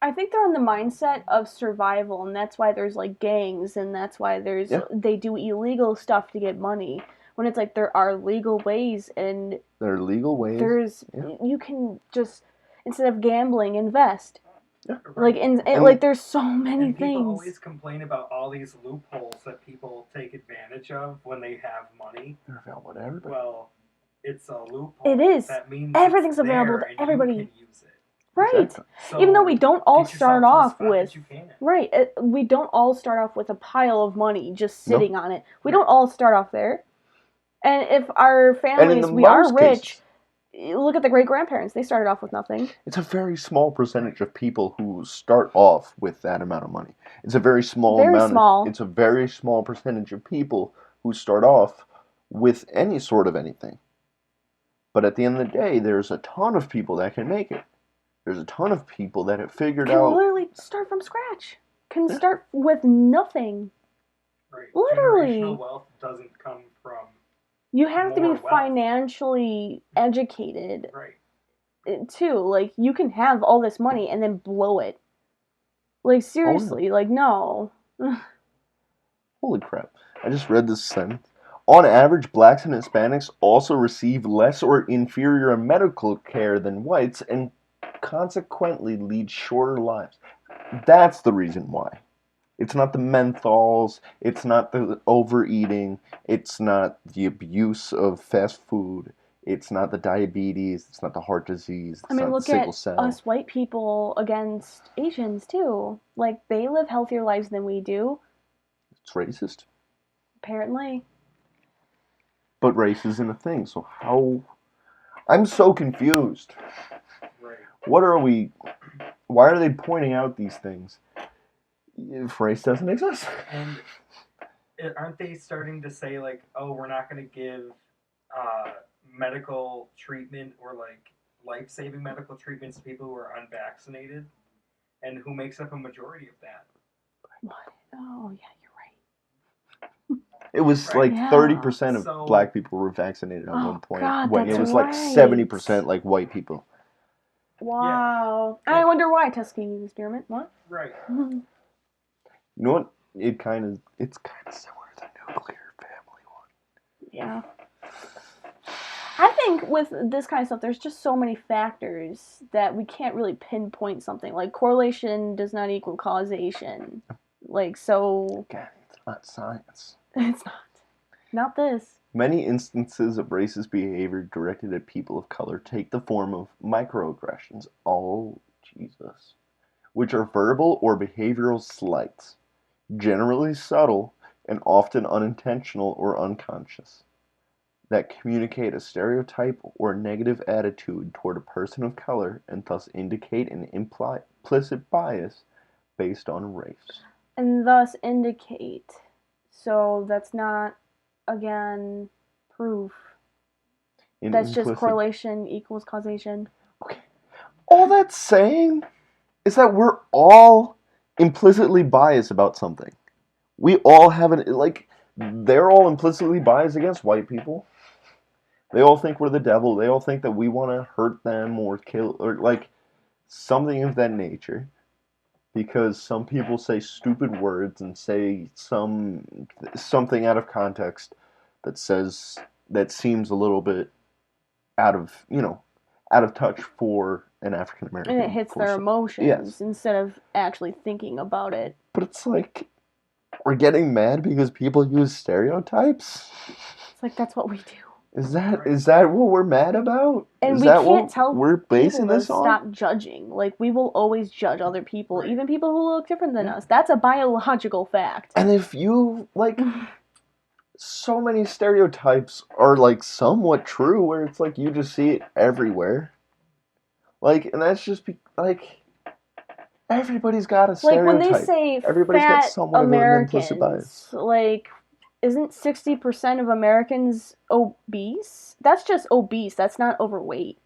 [SPEAKER 2] I think they're on the mindset of survival, and that's why there's like gangs, and that's why they do illegal stuff to get money. When it's like there are legal ways, and
[SPEAKER 1] there are legal ways.
[SPEAKER 2] You can just, instead of gambling, invest.
[SPEAKER 1] Yeah.
[SPEAKER 2] Like like there's so many
[SPEAKER 4] and people
[SPEAKER 2] things.
[SPEAKER 4] always complain about all these loopholes that people take advantage of when they have money.
[SPEAKER 1] They're available to everybody.
[SPEAKER 4] Well, it's a loophole.
[SPEAKER 2] It is.
[SPEAKER 4] That means
[SPEAKER 2] everything's available to everybody.
[SPEAKER 4] You can use it.
[SPEAKER 2] Right.
[SPEAKER 1] Exactly.
[SPEAKER 4] So
[SPEAKER 2] even though we don't all start off with we don't all start off with a pile of money just sitting on it. We don't all start off there. And if our families we are rich, look at the great grandparents. They started off with nothing.
[SPEAKER 1] It's a very small percentage of people who start off with that amount of money. It's a very small amount. It's a very small percentage of people who start off with any sort of anything. But at the end of the day, there's a ton of people that can make it. There's a ton of people that have figured out.
[SPEAKER 2] Can literally start from scratch. Can start with nothing.
[SPEAKER 4] Right.
[SPEAKER 2] Literally.
[SPEAKER 4] Generational wealth doesn't come from.
[SPEAKER 2] You have to be financially educated.
[SPEAKER 4] Right.
[SPEAKER 2] Too. Like, you can have all this money and then blow it. Like, seriously. Like, no.
[SPEAKER 1] Holy crap. I just read this sentence. On average, blacks and Hispanics also receive less or inferior medical care than whites and consequently lead shorter lives. That's the reason why. It's not the menthols, it's not the overeating, it's not the abuse of fast food, it's not the diabetes, it's not the heart disease, it's not the sickle cell.
[SPEAKER 2] Look at us white people against Asians too. Like, they live healthier lives than we do.
[SPEAKER 1] It's racist.
[SPEAKER 2] Apparently.
[SPEAKER 1] But race isn't a thing, so how... I'm so confused.
[SPEAKER 4] Right.
[SPEAKER 1] Why are they pointing out these things if race doesn't exist?
[SPEAKER 4] And aren't they starting to say, like, oh, we're not going to give medical treatment or, like, life-saving medical treatments to people who are unvaccinated? and who makes up a majority of that.
[SPEAKER 2] What? Oh, yeah, you're right.
[SPEAKER 1] It was
[SPEAKER 4] Right.
[SPEAKER 1] like
[SPEAKER 2] Yeah.
[SPEAKER 1] 30% of
[SPEAKER 4] So-
[SPEAKER 1] black people were vaccinated at
[SPEAKER 2] Oh,
[SPEAKER 1] one point.
[SPEAKER 2] God,
[SPEAKER 1] when it
[SPEAKER 2] that's
[SPEAKER 1] was like
[SPEAKER 2] right.
[SPEAKER 1] 70% like white people.
[SPEAKER 2] Wow.
[SPEAKER 4] Yeah.
[SPEAKER 2] I wonder why Tuskegee experiment. What?
[SPEAKER 4] Right.
[SPEAKER 1] You know what? It's kind of similar to the nuclear family one.
[SPEAKER 2] Yeah. I think with this kind of stuff, there's just so many factors that we can't really pinpoint something. Like, correlation does not equal causation. Like, so...
[SPEAKER 1] Again, it's not science.
[SPEAKER 2] It's not. Not this.
[SPEAKER 1] Many instances of racist behavior directed at people of color take the form of microaggressions. Oh, Jesus. Which are verbal or behavioral slights, generally subtle and often unintentional or unconscious, that communicate a stereotype or negative attitude toward a person of color and thus indicate an implicit bias based on race.
[SPEAKER 2] And thus indicate. So that's not, again, proof. That's just correlation equals causation.
[SPEAKER 1] Okay. All that's saying is that we're all implicitly biased about something. We all have they're all implicitly biased against white people. They all think we're the devil. They all think that we want to hurt them or kill, or like something of that nature. Because some people say stupid words and say something out of context that seems a little bit out of touch for an African American.
[SPEAKER 2] And it hits their emotions
[SPEAKER 1] Yes.
[SPEAKER 2] instead of actually thinking about it.
[SPEAKER 1] But it's like, we're getting mad because people use stereotypes?
[SPEAKER 2] It's like, that's what we do.
[SPEAKER 1] Is that what we're mad about?
[SPEAKER 2] And
[SPEAKER 1] Is
[SPEAKER 2] we
[SPEAKER 1] that
[SPEAKER 2] can't
[SPEAKER 1] what
[SPEAKER 2] tell
[SPEAKER 1] we're basing
[SPEAKER 2] people to
[SPEAKER 1] this on?
[SPEAKER 2] stop judging. Like, we will always judge other people,
[SPEAKER 4] Right.
[SPEAKER 2] even people who look different than us. That's a biological fact.
[SPEAKER 1] And if you, so many stereotypes are, somewhat true, where it's like, you just see it everywhere. And that's just, everybody's got a stereotype.
[SPEAKER 2] Like, when they say
[SPEAKER 1] Everybody's got
[SPEAKER 2] fat
[SPEAKER 1] somewhat of an implicit bias.
[SPEAKER 2] Americans, isn't 60% of Americans obese? That's just obese. That's not overweight.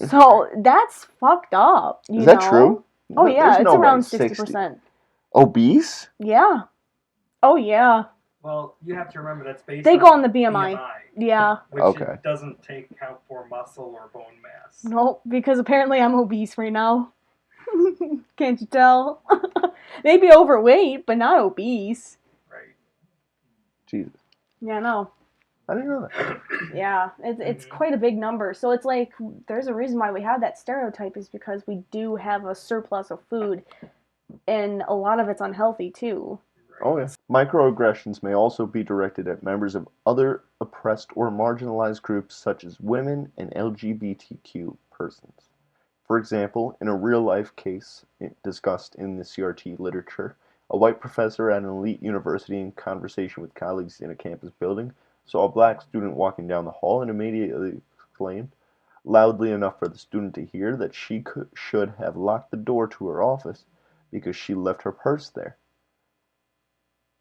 [SPEAKER 2] So, that's fucked up,
[SPEAKER 1] Is that true?
[SPEAKER 2] Oh, yeah,
[SPEAKER 1] There's
[SPEAKER 2] it's
[SPEAKER 1] no
[SPEAKER 2] around
[SPEAKER 1] way
[SPEAKER 2] 60%.
[SPEAKER 1] Obese?
[SPEAKER 2] Yeah. Oh, yeah.
[SPEAKER 4] Well, you have to remember that's based
[SPEAKER 2] They
[SPEAKER 4] on
[SPEAKER 2] go on the BMI. Yeah.
[SPEAKER 4] Which
[SPEAKER 1] Okay.
[SPEAKER 4] it doesn't take account for muscle or bone mass.
[SPEAKER 2] Nope, because apparently I'm obese right now. Can't you tell? Maybe overweight, but not obese.
[SPEAKER 4] Right.
[SPEAKER 1] Jesus.
[SPEAKER 2] Yeah, no.
[SPEAKER 1] I didn't know that.
[SPEAKER 2] Yeah, it's quite a big number. So it's like, there's a reason why we have that stereotype, is because we do have a surplus of food, and a lot of it's unhealthy too.
[SPEAKER 1] Oh, yes. Microaggressions may also be directed at members of other oppressed or marginalized groups such as women and LGBTQ persons. For example, in a real-life case discussed in the CRT literature, a white professor at an elite university in conversation with colleagues in a campus building saw a black student walking down the hall and immediately exclaimed, loudly enough for the student to hear, that she should have locked the door to her office because she left her purse there.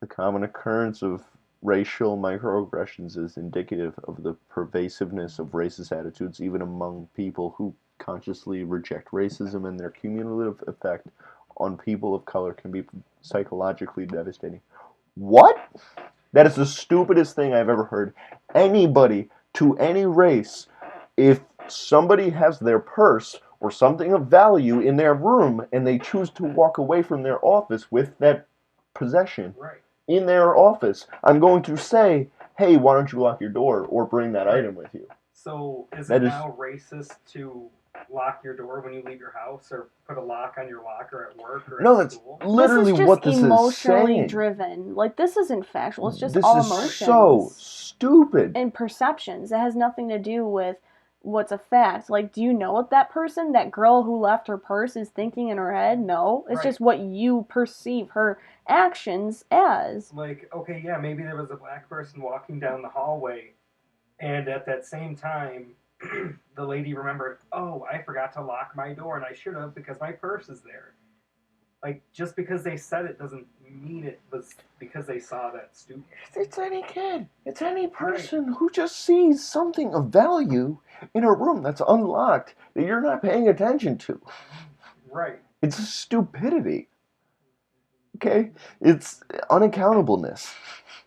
[SPEAKER 1] The common occurrence of racial microaggressions is indicative of the pervasiveness of racist attitudes even among people who consciously reject racism, and their cumulative effect on people of color can be psychologically devastating. What? That is the stupidest thing I've ever heard. Anybody, to any race, if somebody has their purse or something of value in their room and they choose to walk away from their office with that possession,
[SPEAKER 4] Right.
[SPEAKER 1] in their office, I'm going to say, hey, why don't you lock your door or bring that item with you?
[SPEAKER 4] So is
[SPEAKER 1] That
[SPEAKER 4] it
[SPEAKER 1] is-
[SPEAKER 4] now racist to lock your door when you leave your house, or put a lock on your locker at work or
[SPEAKER 1] No,
[SPEAKER 4] at
[SPEAKER 1] that's
[SPEAKER 4] school?
[SPEAKER 1] literally
[SPEAKER 2] this is just
[SPEAKER 1] what this is
[SPEAKER 2] emotionally
[SPEAKER 1] saying.
[SPEAKER 2] driven. Like, this isn't factual. It's just
[SPEAKER 1] This
[SPEAKER 2] all
[SPEAKER 1] is
[SPEAKER 2] emotions
[SPEAKER 1] so stupid.
[SPEAKER 2] and perceptions. It has nothing to do with what's a fact. Like, do you know what that person, that girl who left her purse, is thinking in her head? No. It's
[SPEAKER 4] Right.
[SPEAKER 2] just what you perceive her actions as.
[SPEAKER 4] Like, okay, yeah, maybe there was a black person walking down the hallway, and at that same time, the lady remembered, oh, I forgot to lock my door, and I should have because my purse is there. Like, just because they said it doesn't mean it was because they saw that student.
[SPEAKER 1] It's any kid. It's any person who just sees something of value in a room that's unlocked that you're not paying attention to.
[SPEAKER 4] Right.
[SPEAKER 1] It's stupidity. Okay? It's unaccountableness.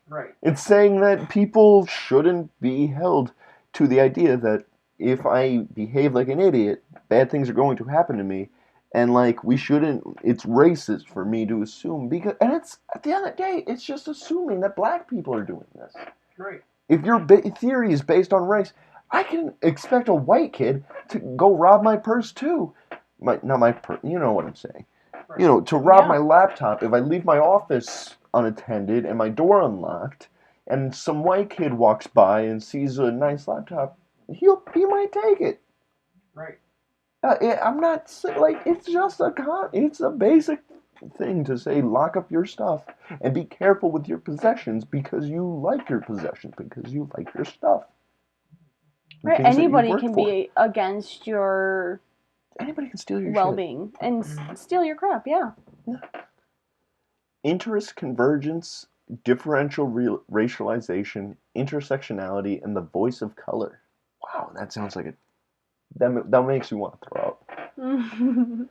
[SPEAKER 4] Right.
[SPEAKER 1] It's saying that people shouldn't be held to the idea that if I behave like an idiot, bad things are going to happen to me. And like we shouldn't, it's racist for me to assume because, and it's at the end of the day, it's just assuming that black people are doing this.
[SPEAKER 4] Right.
[SPEAKER 1] If your theory is based on race, I can expect a white kid to go rob my purse too. Not my purse, you know what I'm saying.
[SPEAKER 4] Right.
[SPEAKER 1] You know, to rob
[SPEAKER 2] Yeah.
[SPEAKER 1] my laptop if I leave my office unattended and my door unlocked, and some white kid walks by and sees a nice laptop, he might take it.
[SPEAKER 4] Right.
[SPEAKER 1] I'm not like it's just it's a basic thing to say lock up your stuff and be careful with your possessions because you like your possessions because you like your stuff. The
[SPEAKER 2] Right.
[SPEAKER 1] things that you've
[SPEAKER 2] Anybody
[SPEAKER 1] worked
[SPEAKER 2] can
[SPEAKER 1] for.
[SPEAKER 2] be against your
[SPEAKER 1] Anybody can steal your
[SPEAKER 2] well-being and steal your crap. Yeah.
[SPEAKER 1] shit. Interest convergence, differential racialization, intersectionality, and the voice of color. Wow, that sounds like that makes you want to throw up.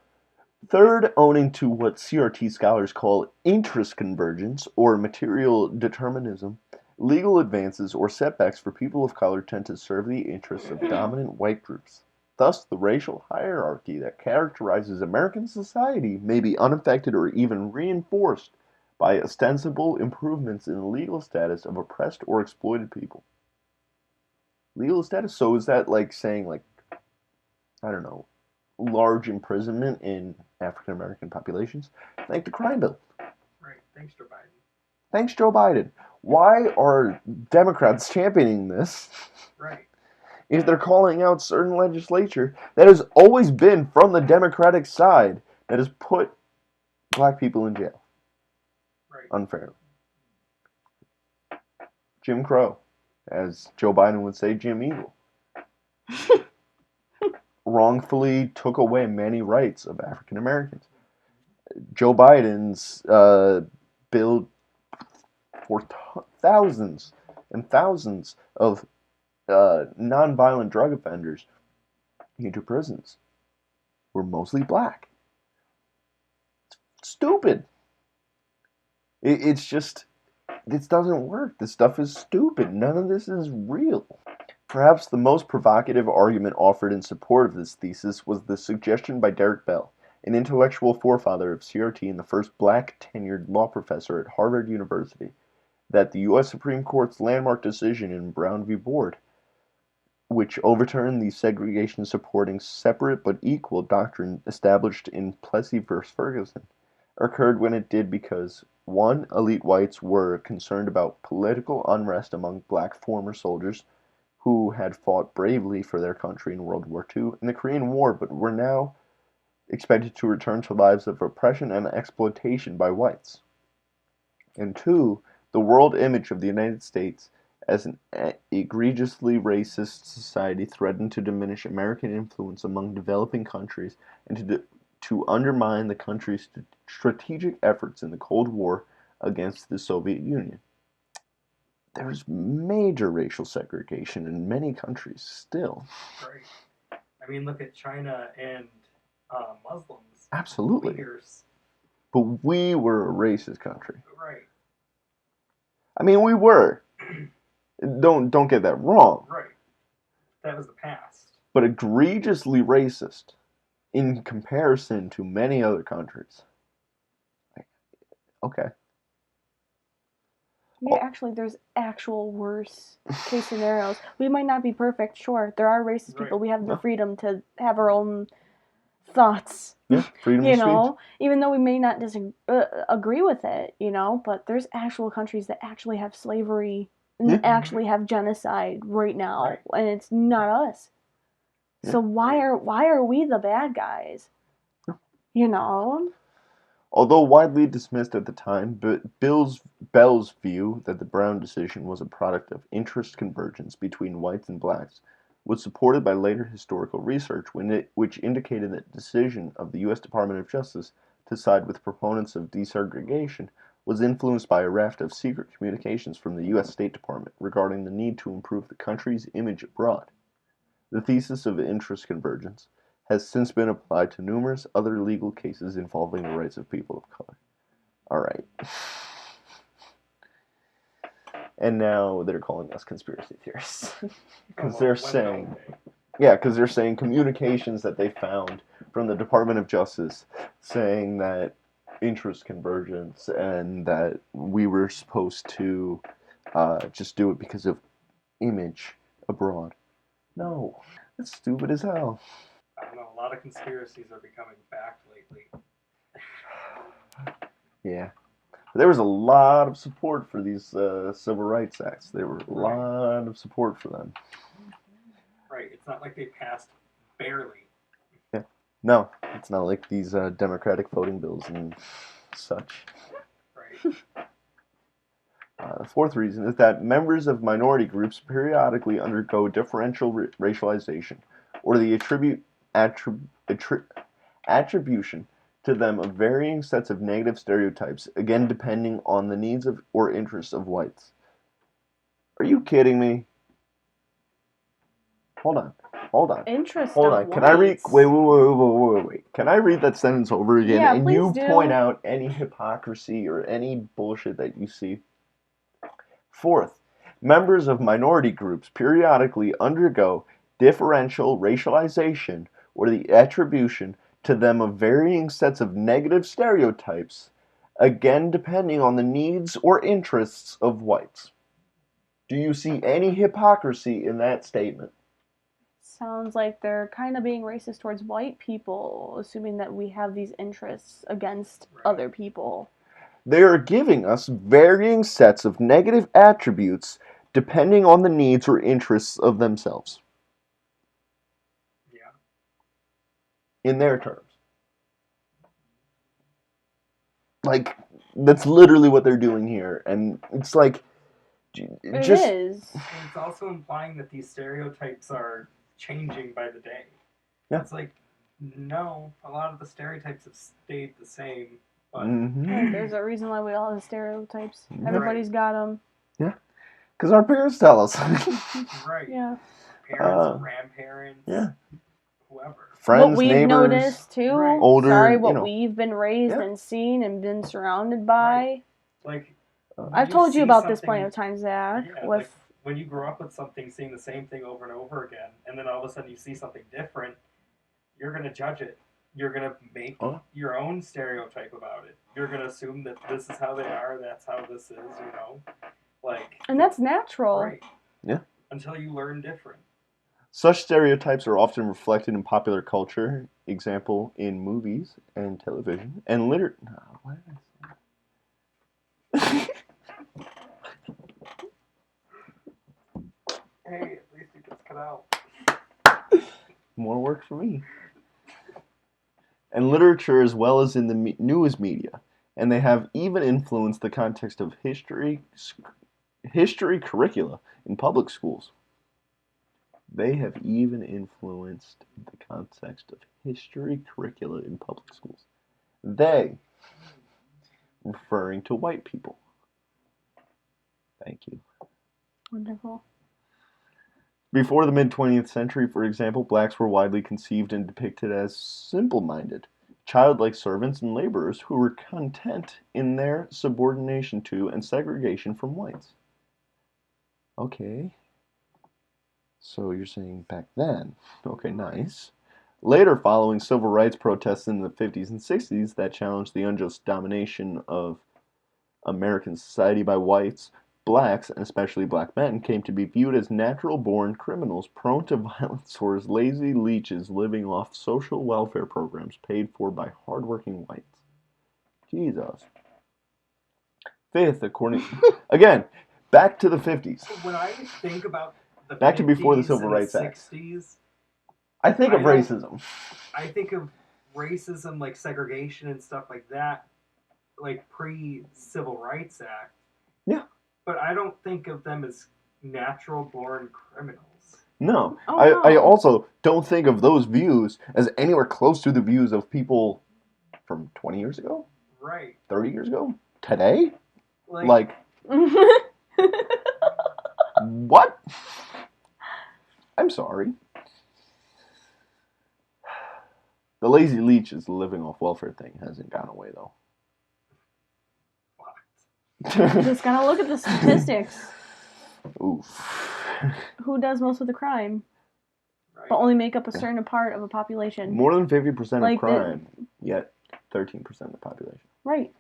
[SPEAKER 1] Third, owning to what CRT scholars call interest convergence or material determinism, legal advances or setbacks for people of color tend to serve the interests of dominant white groups. Thus, the racial hierarchy that characterizes American society may be unaffected or even reinforced by ostensible improvements in the legal status of oppressed or exploited people. Legal status? So is that like saying like, I don't know, large imprisonment in African American populations? Like the crime bill.
[SPEAKER 4] Right. Thanks, Joe Biden.
[SPEAKER 1] Thanks, Joe Biden. Why are Democrats championing this?
[SPEAKER 4] Right.
[SPEAKER 1] If they're calling out certain legislature that has always been from the Democratic side that has put black people in jail
[SPEAKER 4] Right.
[SPEAKER 1] unfairly. Jim Crow, as Joe Biden would say, Jim Evil, wrongfully took away many rights of African Americans. Joe Biden's bill for thousands and thousands of nonviolent drug offenders into prisons were mostly black. It's stupid. It's just, this doesn't work. This stuff is stupid. None of this is real. Perhaps the most provocative argument offered in support of this thesis was the suggestion by Derek Bell, an intellectual forefather of CRT and the first black tenured law professor at Harvard University, that the U.S. Supreme Court's landmark decision in Brown v. Board, which overturned the segregation-supporting separate but equal doctrine established in Plessy v. Ferguson, occurred when it did because, 1. Elite whites were concerned about political unrest among black former soldiers who had fought bravely for their country in World War II and the Korean War but were now expected to return to lives of oppression and exploitation by whites. And 2. The world image of the United States as an egregiously racist society threatened to diminish American influence among developing countries and to undermine the country's strategic efforts in the Cold War against the Soviet Union. There's major racial segregation in many countries still.
[SPEAKER 4] Right. I mean, look at China and Muslims.
[SPEAKER 1] Absolutely.
[SPEAKER 4] Uyghurs.
[SPEAKER 1] But we were a racist country.
[SPEAKER 4] Right.
[SPEAKER 1] I mean, we were. Don't get that wrong.
[SPEAKER 4] Right. That was the past.
[SPEAKER 1] But egregiously racist in comparison to many other countries. Okay.
[SPEAKER 2] Yeah, actually, there's actual worse case scenarios. We might not be perfect, sure. There are racist people. We have the freedom to have our own thoughts.
[SPEAKER 1] Yeah, freedom of speech.
[SPEAKER 2] Even though we may not agree with it, but there's actual countries that actually have slavery and actually have genocide right now, and it's not us.
[SPEAKER 1] Yeah.
[SPEAKER 2] So why are we the bad guys?
[SPEAKER 1] Although widely dismissed at the time, Bell's view that the Brown decision was a product of interest convergence between whites and blacks was supported by later historical research which indicated that the decision of the U.S. Department of Justice to side with proponents of desegregation was influenced by a raft of secret communications from the U.S. State Department regarding the need to improve the country's image abroad. The thesis of interest convergence has since been applied to numerous other legal cases involving the rights of people of color. All right. And now they're calling us conspiracy theorists. Because they're saying, because they're saying communications that they found from the Department of Justice saying that interest convergence and that we were supposed to just do it because of image abroad. No, that's stupid as hell.
[SPEAKER 4] I don't know. A lot of conspiracies are becoming fact lately.
[SPEAKER 1] Yeah. There was a lot of support for these civil rights acts. There were a lot of support for them.
[SPEAKER 4] Right. It's not like they passed barely.
[SPEAKER 1] Yeah. No, it's not like these democratic voting bills and such.
[SPEAKER 4] Right.
[SPEAKER 1] The fourth reason is that members of minority groups periodically undergo differential racialization, or the attribution to them of varying sets of negative stereotypes, again depending on the needs of or interests of whites. Are you kidding me? Hold on.
[SPEAKER 2] Interest
[SPEAKER 1] Hold
[SPEAKER 2] of
[SPEAKER 1] on. Can I read?
[SPEAKER 2] whites.
[SPEAKER 1] Wait. Can I read that sentence over again?
[SPEAKER 2] Yeah,
[SPEAKER 1] and
[SPEAKER 2] please
[SPEAKER 1] you
[SPEAKER 2] do.
[SPEAKER 1] point out any hypocrisy or any bullshit that you see. Fourth, members of minority groups periodically undergo differential racialization or the attribution to them of varying sets of negative stereotypes, again depending on the needs or interests of whites. Do you see any hypocrisy in that statement?
[SPEAKER 2] Sounds like they're kind of being racist towards white people, assuming that we have these interests against other people.
[SPEAKER 1] They are giving us varying sets of negative attributes depending on the needs or interests of themselves.
[SPEAKER 4] Yeah.
[SPEAKER 1] In their terms. Like, that's literally what they're doing here. And it's like,
[SPEAKER 2] It is.
[SPEAKER 4] And it's also implying that these stereotypes are changing by the day.
[SPEAKER 1] Yeah.
[SPEAKER 4] It's like, no, a lot of the stereotypes have stayed the same. But
[SPEAKER 2] Hey, there's a reason why we all have stereotypes. Everybody's got them.
[SPEAKER 1] Yeah. Because our parents tell us.
[SPEAKER 4] Right.
[SPEAKER 2] Yeah.
[SPEAKER 4] Parents, grandparents.
[SPEAKER 1] Yeah.
[SPEAKER 4] Whoever.
[SPEAKER 1] Friends,
[SPEAKER 2] what we've
[SPEAKER 1] neighbors,
[SPEAKER 2] noticed too.
[SPEAKER 4] Right.
[SPEAKER 1] older,
[SPEAKER 2] what we've been raised and seen and been surrounded by.
[SPEAKER 4] Like,
[SPEAKER 2] I've told you about this plenty of times, Zach.
[SPEAKER 4] Yeah, like when you grow up with something, seeing the same thing over and over again, and then all of a sudden you see something different, you're gonna judge it. You're gonna make your own stereotype about it. You're gonna assume that this is how they are, that's how this is, you know, like.
[SPEAKER 2] And that's natural.
[SPEAKER 4] Right.
[SPEAKER 1] Yeah.
[SPEAKER 4] Until you learn different.
[SPEAKER 1] Such stereotypes are often reflected in popular culture, example in movies and television and literature. No, why did I say
[SPEAKER 4] Hey, at least it gets cut out.
[SPEAKER 1] More work for me. And literature as well as in the news media. And they have even influenced the context of history curricula in public schools. They have even influenced the context of history curricula in public schools. They, referring to white people. Thank you.
[SPEAKER 2] Wonderful.
[SPEAKER 1] Before the mid-20th century, for example, blacks were widely conceived and depicted as simple-minded, childlike servants and laborers who were content in their subordination to and segregation from whites. Okay. So you're saying back then. Okay, nice. Later, following civil rights protests in the 50s and 60s that challenged the unjust domination of American society by whites, blacks, and especially black men, came to be viewed as natural-born criminals prone to violence or as lazy leeches living off social welfare programs paid for by hardworking whites. Jesus. Fifth, according... Again, back to the 50s.
[SPEAKER 4] When I think about the
[SPEAKER 1] back to before the Civil Rights Act.
[SPEAKER 4] 60s,
[SPEAKER 1] I think of racism.
[SPEAKER 4] I think of racism, like segregation and stuff like that, like pre-Civil Rights Act.
[SPEAKER 1] Yeah.
[SPEAKER 4] But I don't think of them as natural-born criminals.
[SPEAKER 1] No.
[SPEAKER 2] Oh,
[SPEAKER 1] I also don't think of those views as anywhere close to the views of people from 20 years ago?
[SPEAKER 4] Right.
[SPEAKER 1] 30 years ago? Today?
[SPEAKER 4] Like
[SPEAKER 1] what? I'm sorry. The lazy leech is the living off welfare thing hasn't gone away, though.
[SPEAKER 2] You just gotta look at the statistics.
[SPEAKER 1] Oof.
[SPEAKER 2] Who does most of the crime?
[SPEAKER 4] Right.
[SPEAKER 2] But only make up a certain part of a population.
[SPEAKER 1] More than 50%
[SPEAKER 2] Like
[SPEAKER 1] of crime, yet 13% of the population.
[SPEAKER 2] Right.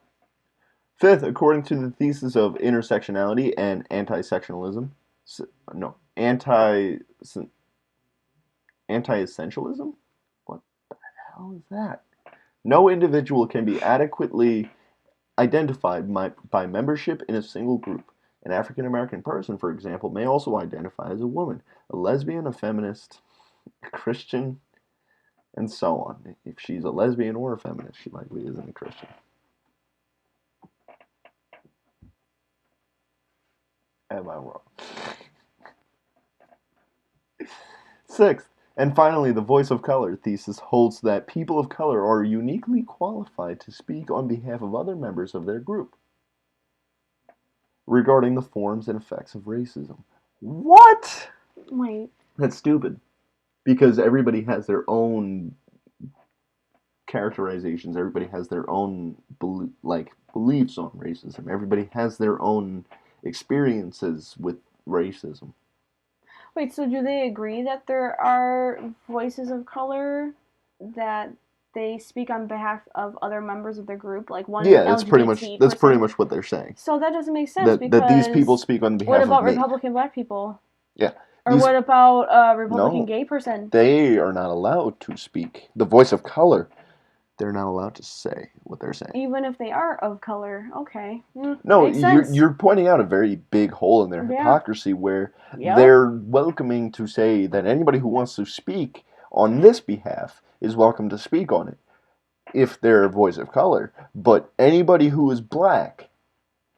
[SPEAKER 1] Fifth, according to the thesis of intersectionality and anti-essentialism, what the hell is that? No individual can be adequately identified by membership in a single group. An African American person, for example, may also identify as a woman, a lesbian, a feminist, a Christian, and so on. If she's a lesbian or a feminist, she likely isn't a Christian. Am I wrong? Sixth, and finally, the voice of color thesis holds that people of color are uniquely qualified to speak on behalf of other members of their group regarding the forms and effects of racism. What?
[SPEAKER 2] Wait.
[SPEAKER 1] That's stupid. Because everybody has their own characterizations. Everybody has their own beliefs on racism. Everybody has their own experiences with racism.
[SPEAKER 2] Wait, so do they agree that there are voices of color that they speak on behalf of other members of their group, like one
[SPEAKER 1] Yeah, that's
[SPEAKER 2] LGBT
[SPEAKER 1] pretty
[SPEAKER 2] person?
[SPEAKER 1] much what they're saying.
[SPEAKER 2] So that doesn't make sense because
[SPEAKER 1] That these people speak on behalf
[SPEAKER 2] what about
[SPEAKER 1] of me.
[SPEAKER 2] Republican black people?
[SPEAKER 1] Yeah.
[SPEAKER 2] Or what about a Republican gay person?
[SPEAKER 1] They are not allowed to speak. The voice of color, they're not allowed to say what they're saying.
[SPEAKER 2] Even if they are of color, okay.
[SPEAKER 1] No,
[SPEAKER 2] makes sense.
[SPEAKER 1] you're pointing out a very big hole in their hypocrisy where
[SPEAKER 2] Yep.
[SPEAKER 1] they're welcoming to say that anybody who wants to speak on this behalf is welcome to speak on it if they're a voice of color. But anybody who is black,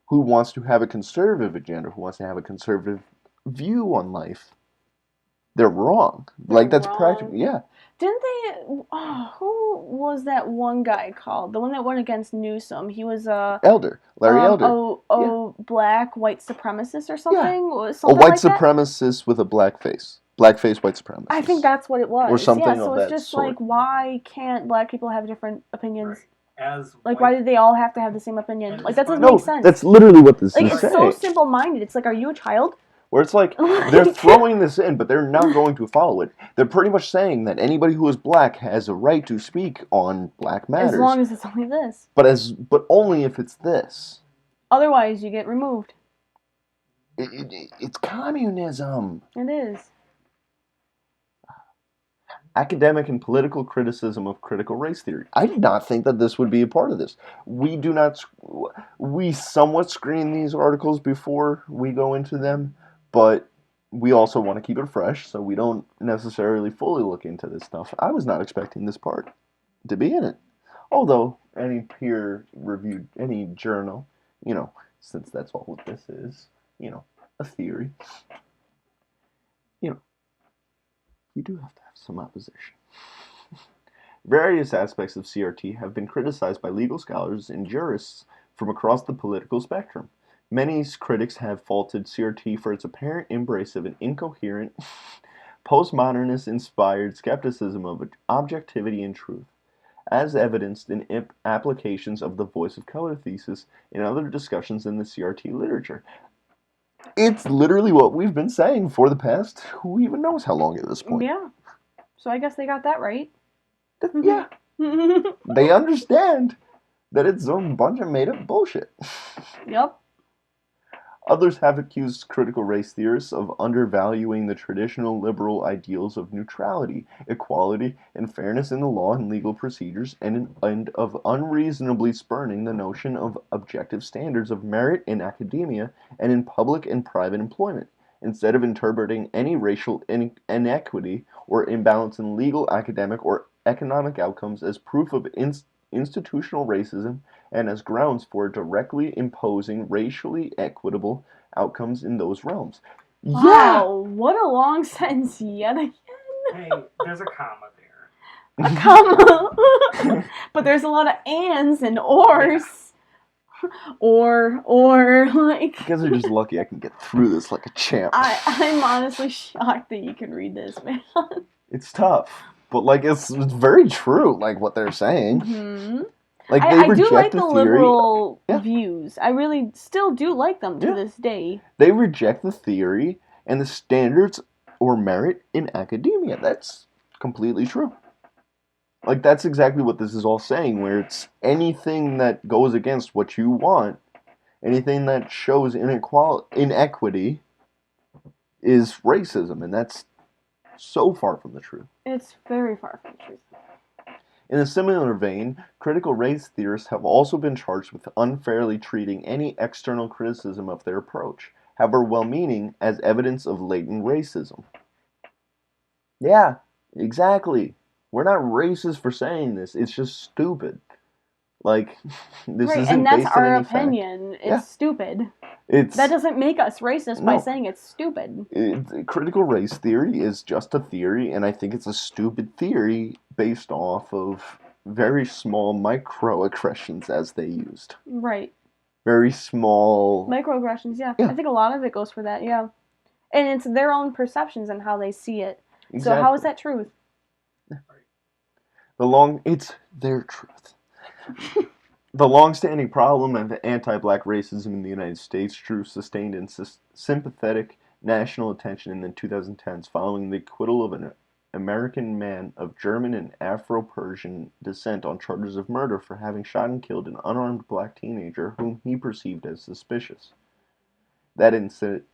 [SPEAKER 1] who wants to have a conservative agenda, who wants to have a conservative view on life, they're wrong. That's practical. Yeah.
[SPEAKER 2] Didn't they? Oh, who was that one guy called? The one that went against Newsom. He was Larry
[SPEAKER 1] Elder.
[SPEAKER 2] Black white supremacist or something.
[SPEAKER 1] Yeah.
[SPEAKER 2] Something
[SPEAKER 1] a white
[SPEAKER 2] like
[SPEAKER 1] supremacist with a black face. Blackface white supremacist.
[SPEAKER 2] I think that's what it was.
[SPEAKER 1] Or something
[SPEAKER 2] so
[SPEAKER 1] of
[SPEAKER 2] it's
[SPEAKER 1] that
[SPEAKER 2] just
[SPEAKER 1] sort.
[SPEAKER 2] like, why can't black people have different opinions?
[SPEAKER 4] Right.
[SPEAKER 2] Why do they all have to have the same opinion? Like, that doesn't
[SPEAKER 1] make
[SPEAKER 2] sense.
[SPEAKER 1] That's literally what this is
[SPEAKER 2] It's
[SPEAKER 1] saying.
[SPEAKER 2] so simple-minded. It's like, are you a child?
[SPEAKER 1] Where it's like, they're throwing this in, but they're not going to follow it. They're pretty much saying that anybody who is black has a right to speak on black matters.
[SPEAKER 2] As long as it's only this.
[SPEAKER 1] But only if it's this.
[SPEAKER 2] Otherwise, you get removed.
[SPEAKER 1] It's communism.
[SPEAKER 2] It is.
[SPEAKER 1] Academic and political criticism of critical race theory. I did not think that this would be a part of this. We somewhat screen these articles before we go into them, but we also want to keep it fresh, so we don't necessarily fully look into this stuff. I was not expecting this part to be in it. Although, any peer-reviewed, any journal, since that's all what this is, a theory, you do have to have some opposition. Various aspects of CRT have been criticized by legal scholars and jurists from across the political spectrum. Many critics have faulted CRT for its apparent embrace of an incoherent, postmodernist-inspired skepticism of objectivity and truth, as evidenced in applications of the voice of color thesis and other discussions in the CRT literature. It's literally what we've been saying for the past, who even knows how long at this point.
[SPEAKER 2] Yeah. So I guess they got that right.
[SPEAKER 1] Yeah. They understand that it's a bunch of made-up bullshit.
[SPEAKER 2] Yep.
[SPEAKER 1] Others have accused critical race theorists of undervaluing the traditional liberal ideals of neutrality, equality, and fairness in the law and legal procedures, and of unreasonably spurning the notion of objective standards of merit in academia and in public and private employment, instead of interpreting any racial inequity or imbalance in legal, academic, or economic outcomes as proof of institutional racism and as grounds for directly imposing racially equitable outcomes in those realms.
[SPEAKER 2] Wow,
[SPEAKER 1] Yeah!
[SPEAKER 2] What a long sentence yet again.
[SPEAKER 4] Hey, there's a comma there.
[SPEAKER 2] A comma. But there's a lot of ands and ors. Yeah. Or, like...
[SPEAKER 1] You guys are just lucky I can get through this like a champ.
[SPEAKER 2] I'm honestly shocked that you can read this, man.
[SPEAKER 1] It's tough. But like it's very true, like what they're saying.
[SPEAKER 2] Hmm.
[SPEAKER 1] Like they
[SPEAKER 2] I do
[SPEAKER 1] reject
[SPEAKER 2] like
[SPEAKER 1] the
[SPEAKER 2] the
[SPEAKER 1] theory.
[SPEAKER 2] liberal
[SPEAKER 1] Yeah.
[SPEAKER 2] views. I really still do like them to
[SPEAKER 1] Yeah.
[SPEAKER 2] this day.
[SPEAKER 1] They reject the theory and the standards or merit in academia. That's completely true. Like that's exactly what this is all saying, where it's anything that goes against what you want, anything that shows inequity is racism, and that's so far from the truth.
[SPEAKER 2] It's very far from the truth.
[SPEAKER 1] In a similar vein, critical race theorists have also been charged with unfairly treating any external criticism of their approach, however well-meaning, as evidence of latent racism. Yeah, exactly. We're not racist for saying this. It's just stupid. Like, this
[SPEAKER 2] Right,
[SPEAKER 1] isn't
[SPEAKER 2] and that's
[SPEAKER 1] based on
[SPEAKER 2] our
[SPEAKER 1] any fact.
[SPEAKER 2] opinion. It's
[SPEAKER 1] Yeah.
[SPEAKER 2] stupid.
[SPEAKER 1] It's
[SPEAKER 2] That doesn't make us racist by
[SPEAKER 1] No.
[SPEAKER 2] saying it's stupid.
[SPEAKER 1] Critical race theory is just a theory, and I think it's a stupid theory based off of very small microaggressions as they used.
[SPEAKER 2] Right.
[SPEAKER 1] Very small.
[SPEAKER 2] Microaggressions, yeah.
[SPEAKER 1] Yeah.
[SPEAKER 2] I think a lot of it goes for that, yeah. And it's their own perceptions and how they see it.
[SPEAKER 1] Exactly.
[SPEAKER 2] So how is that truth?
[SPEAKER 1] It's their truth. The long-standing problem of anti-black racism in the United States drew sustained and sympathetic national attention in the 2010s following the acquittal of an American man of German and Afro-Persian descent on charges of murder for having shot and killed an unarmed black teenager whom he perceived as suspicious. That incident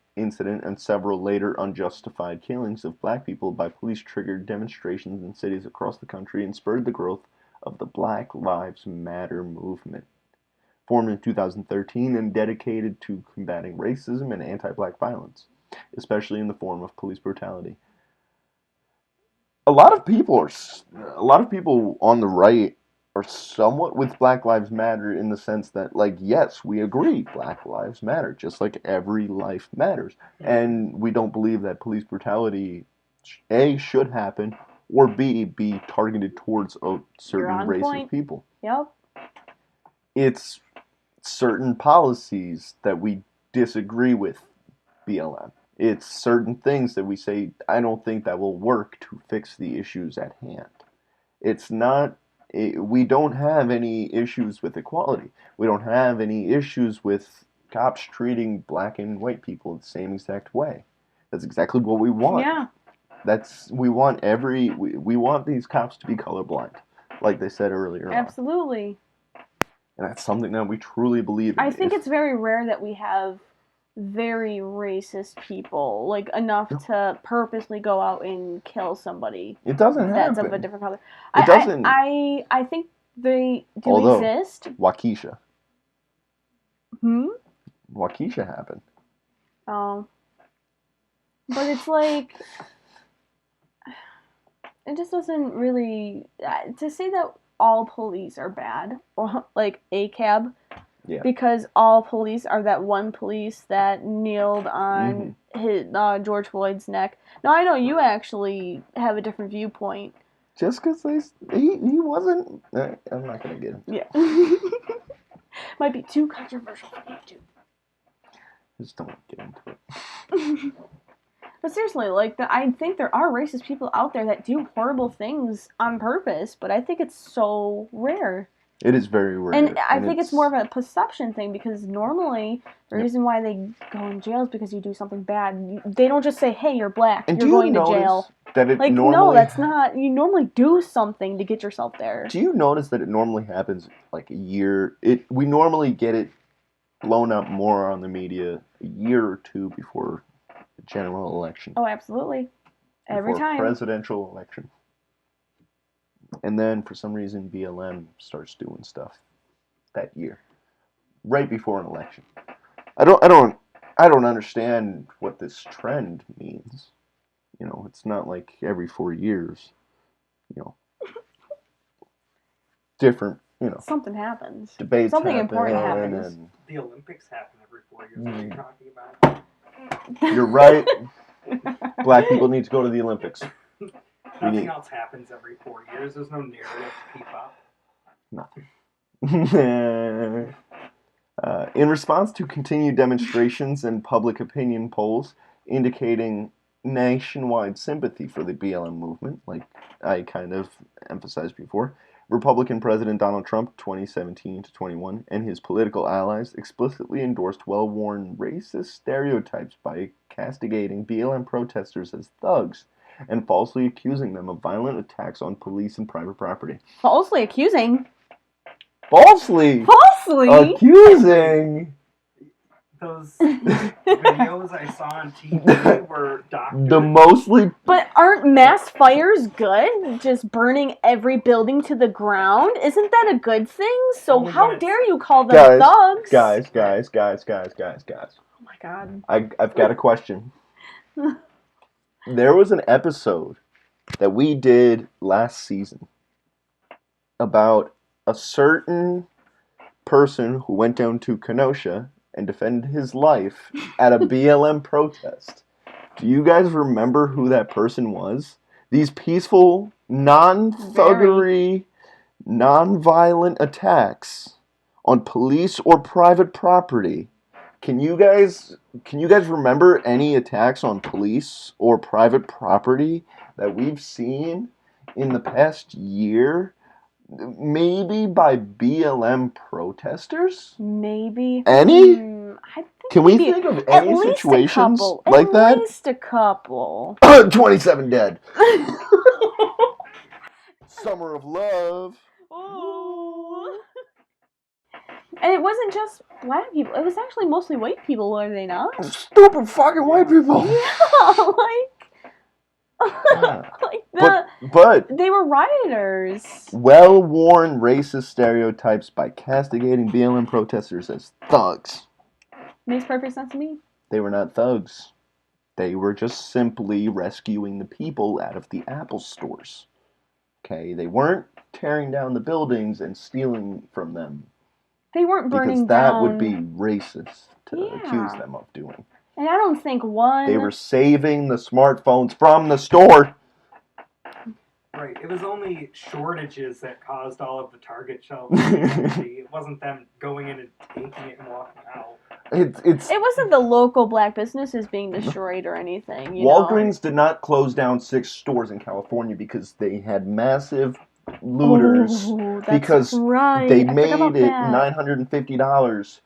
[SPEAKER 1] and several later unjustified killings of black people by police triggered demonstrations in cities across the country and spurred the growth of the Black Lives Matter movement, formed in 2013 and dedicated to combating racism and anti-black violence, especially in the form of police brutality. A lot of people on the right are somewhat with Black Lives Matter in the sense that, like, yes, we agree Black Lives Matter, just like every life matters, and we don't believe that police brutality A should happen, or B, be targeted towards a certain race of people.
[SPEAKER 2] Yep.
[SPEAKER 1] It's certain policies that we disagree with BLM. It's certain things that we say, I don't think that will work to fix the issues at hand. We don't have any issues with equality. We don't have any issues with cops treating black and white people the same exact way. That's exactly what we want.
[SPEAKER 2] Yeah.
[SPEAKER 1] We want these cops to be colorblind, like they said earlier on.
[SPEAKER 2] Absolutely.
[SPEAKER 1] And that's something that we truly believe in.
[SPEAKER 2] I think it's very rare that we have very racist people, like enough to purposely go out and kill somebody.
[SPEAKER 1] It doesn't happen.
[SPEAKER 2] That's of a different color.
[SPEAKER 1] It doesn't.
[SPEAKER 2] I think they do exist.
[SPEAKER 1] Waukesha. Waukesha happened.
[SPEAKER 2] Oh. But it's like, it just doesn't really, to say that all police are bad, or like ACAB,
[SPEAKER 1] yeah.
[SPEAKER 2] Because all police are that one police that kneeled on his, George Floyd's neck. Now, I know you actually have a different viewpoint.
[SPEAKER 1] Just because he wasn't, I'm not going to get him.
[SPEAKER 2] Yeah. Might be too controversial for you too.
[SPEAKER 1] Just don't get into it.
[SPEAKER 2] But seriously, like, I think there are racist people out there that do horrible things on purpose, but I think it's so rare.
[SPEAKER 1] It is very rare.
[SPEAKER 2] And I think it's more of a perception thing, because normally the reason why they go in jail is because you do something bad. They don't just say, hey, you're black, you're going to jail.
[SPEAKER 1] That it
[SPEAKER 2] like,
[SPEAKER 1] normally...
[SPEAKER 2] no, that's not. You normally do something to get yourself there.
[SPEAKER 1] Do you notice that it normally happens like a year? We normally get it blown up more on the media a year or two before the general election.
[SPEAKER 2] Oh, absolutely. Every time.
[SPEAKER 1] Presidential election. And then, for some reason, BLM starts doing stuff that year, right before an election. I don't understand what this trend means. You know, it's not like every 4 years. You know, different. You know,
[SPEAKER 2] something happens.
[SPEAKER 1] Debates.
[SPEAKER 2] Something important happens.
[SPEAKER 4] The Olympics happen every 4 years. What are you talking about?
[SPEAKER 1] You're right. Black people need to go to the Olympics.
[SPEAKER 4] Nothing else happens every 4 years. There's no narrative to keep up.
[SPEAKER 1] Nothing. In response to continued demonstrations and public opinion polls indicating nationwide sympathy for the BLM movement, like I kind of emphasized before. Republican President Donald Trump, 2017 to 21, and his political allies explicitly endorsed well-worn racist stereotypes by castigating BLM protesters as thugs and falsely accusing them of violent attacks on police and private property.
[SPEAKER 2] Falsely accusing?
[SPEAKER 1] Falsely accusing!
[SPEAKER 4] Those videos I saw on TV were doctored.
[SPEAKER 1] The mostly...
[SPEAKER 2] But aren't mass fires good? Just burning every building to the ground? Isn't that a good thing? So how dare you call them thugs?
[SPEAKER 1] Guys.
[SPEAKER 2] Oh my god.
[SPEAKER 1] I've got a question. There was an episode that we did last season about a certain person who went down to Kenosha and defended his life at a BLM protest. Do you guys remember who that person was? These peaceful, non-thuggery, non-violent attacks on police or private property. Can you guys remember any attacks on police or private property that we've seen in the past year? Maybe by BLM protesters?
[SPEAKER 2] Maybe.
[SPEAKER 1] Any?
[SPEAKER 2] I think
[SPEAKER 1] Can we think of any situations like that?
[SPEAKER 2] At least a couple.
[SPEAKER 1] 27 dead. Summer of Love.
[SPEAKER 2] Ooh. And it wasn't just black people. It was actually mostly white people, were they not?
[SPEAKER 1] Stupid fucking white people.
[SPEAKER 2] Yeah,
[SPEAKER 1] But
[SPEAKER 2] they were rioters.
[SPEAKER 1] Well-worn racist stereotypes by castigating BLM protesters as thugs.
[SPEAKER 2] Makes perfect sense to me.
[SPEAKER 1] They were not thugs. They were just simply rescuing the people out of the Apple stores. Okay, they weren't tearing down the buildings and stealing from them.
[SPEAKER 2] They weren't burning
[SPEAKER 1] because that
[SPEAKER 2] down.
[SPEAKER 1] would be racist to accuse them of doing.
[SPEAKER 2] And I don't think one...
[SPEAKER 1] They were saving the smartphones from the store.
[SPEAKER 4] Right. It was only shortages that caused all of the Target shelves to be empty. It wasn't them going in and taking it and walking out.
[SPEAKER 1] It
[SPEAKER 2] wasn't the local black businesses being destroyed or anything.
[SPEAKER 1] Walgreens did not close down 6 stores in California because they had massive looters because they made it $950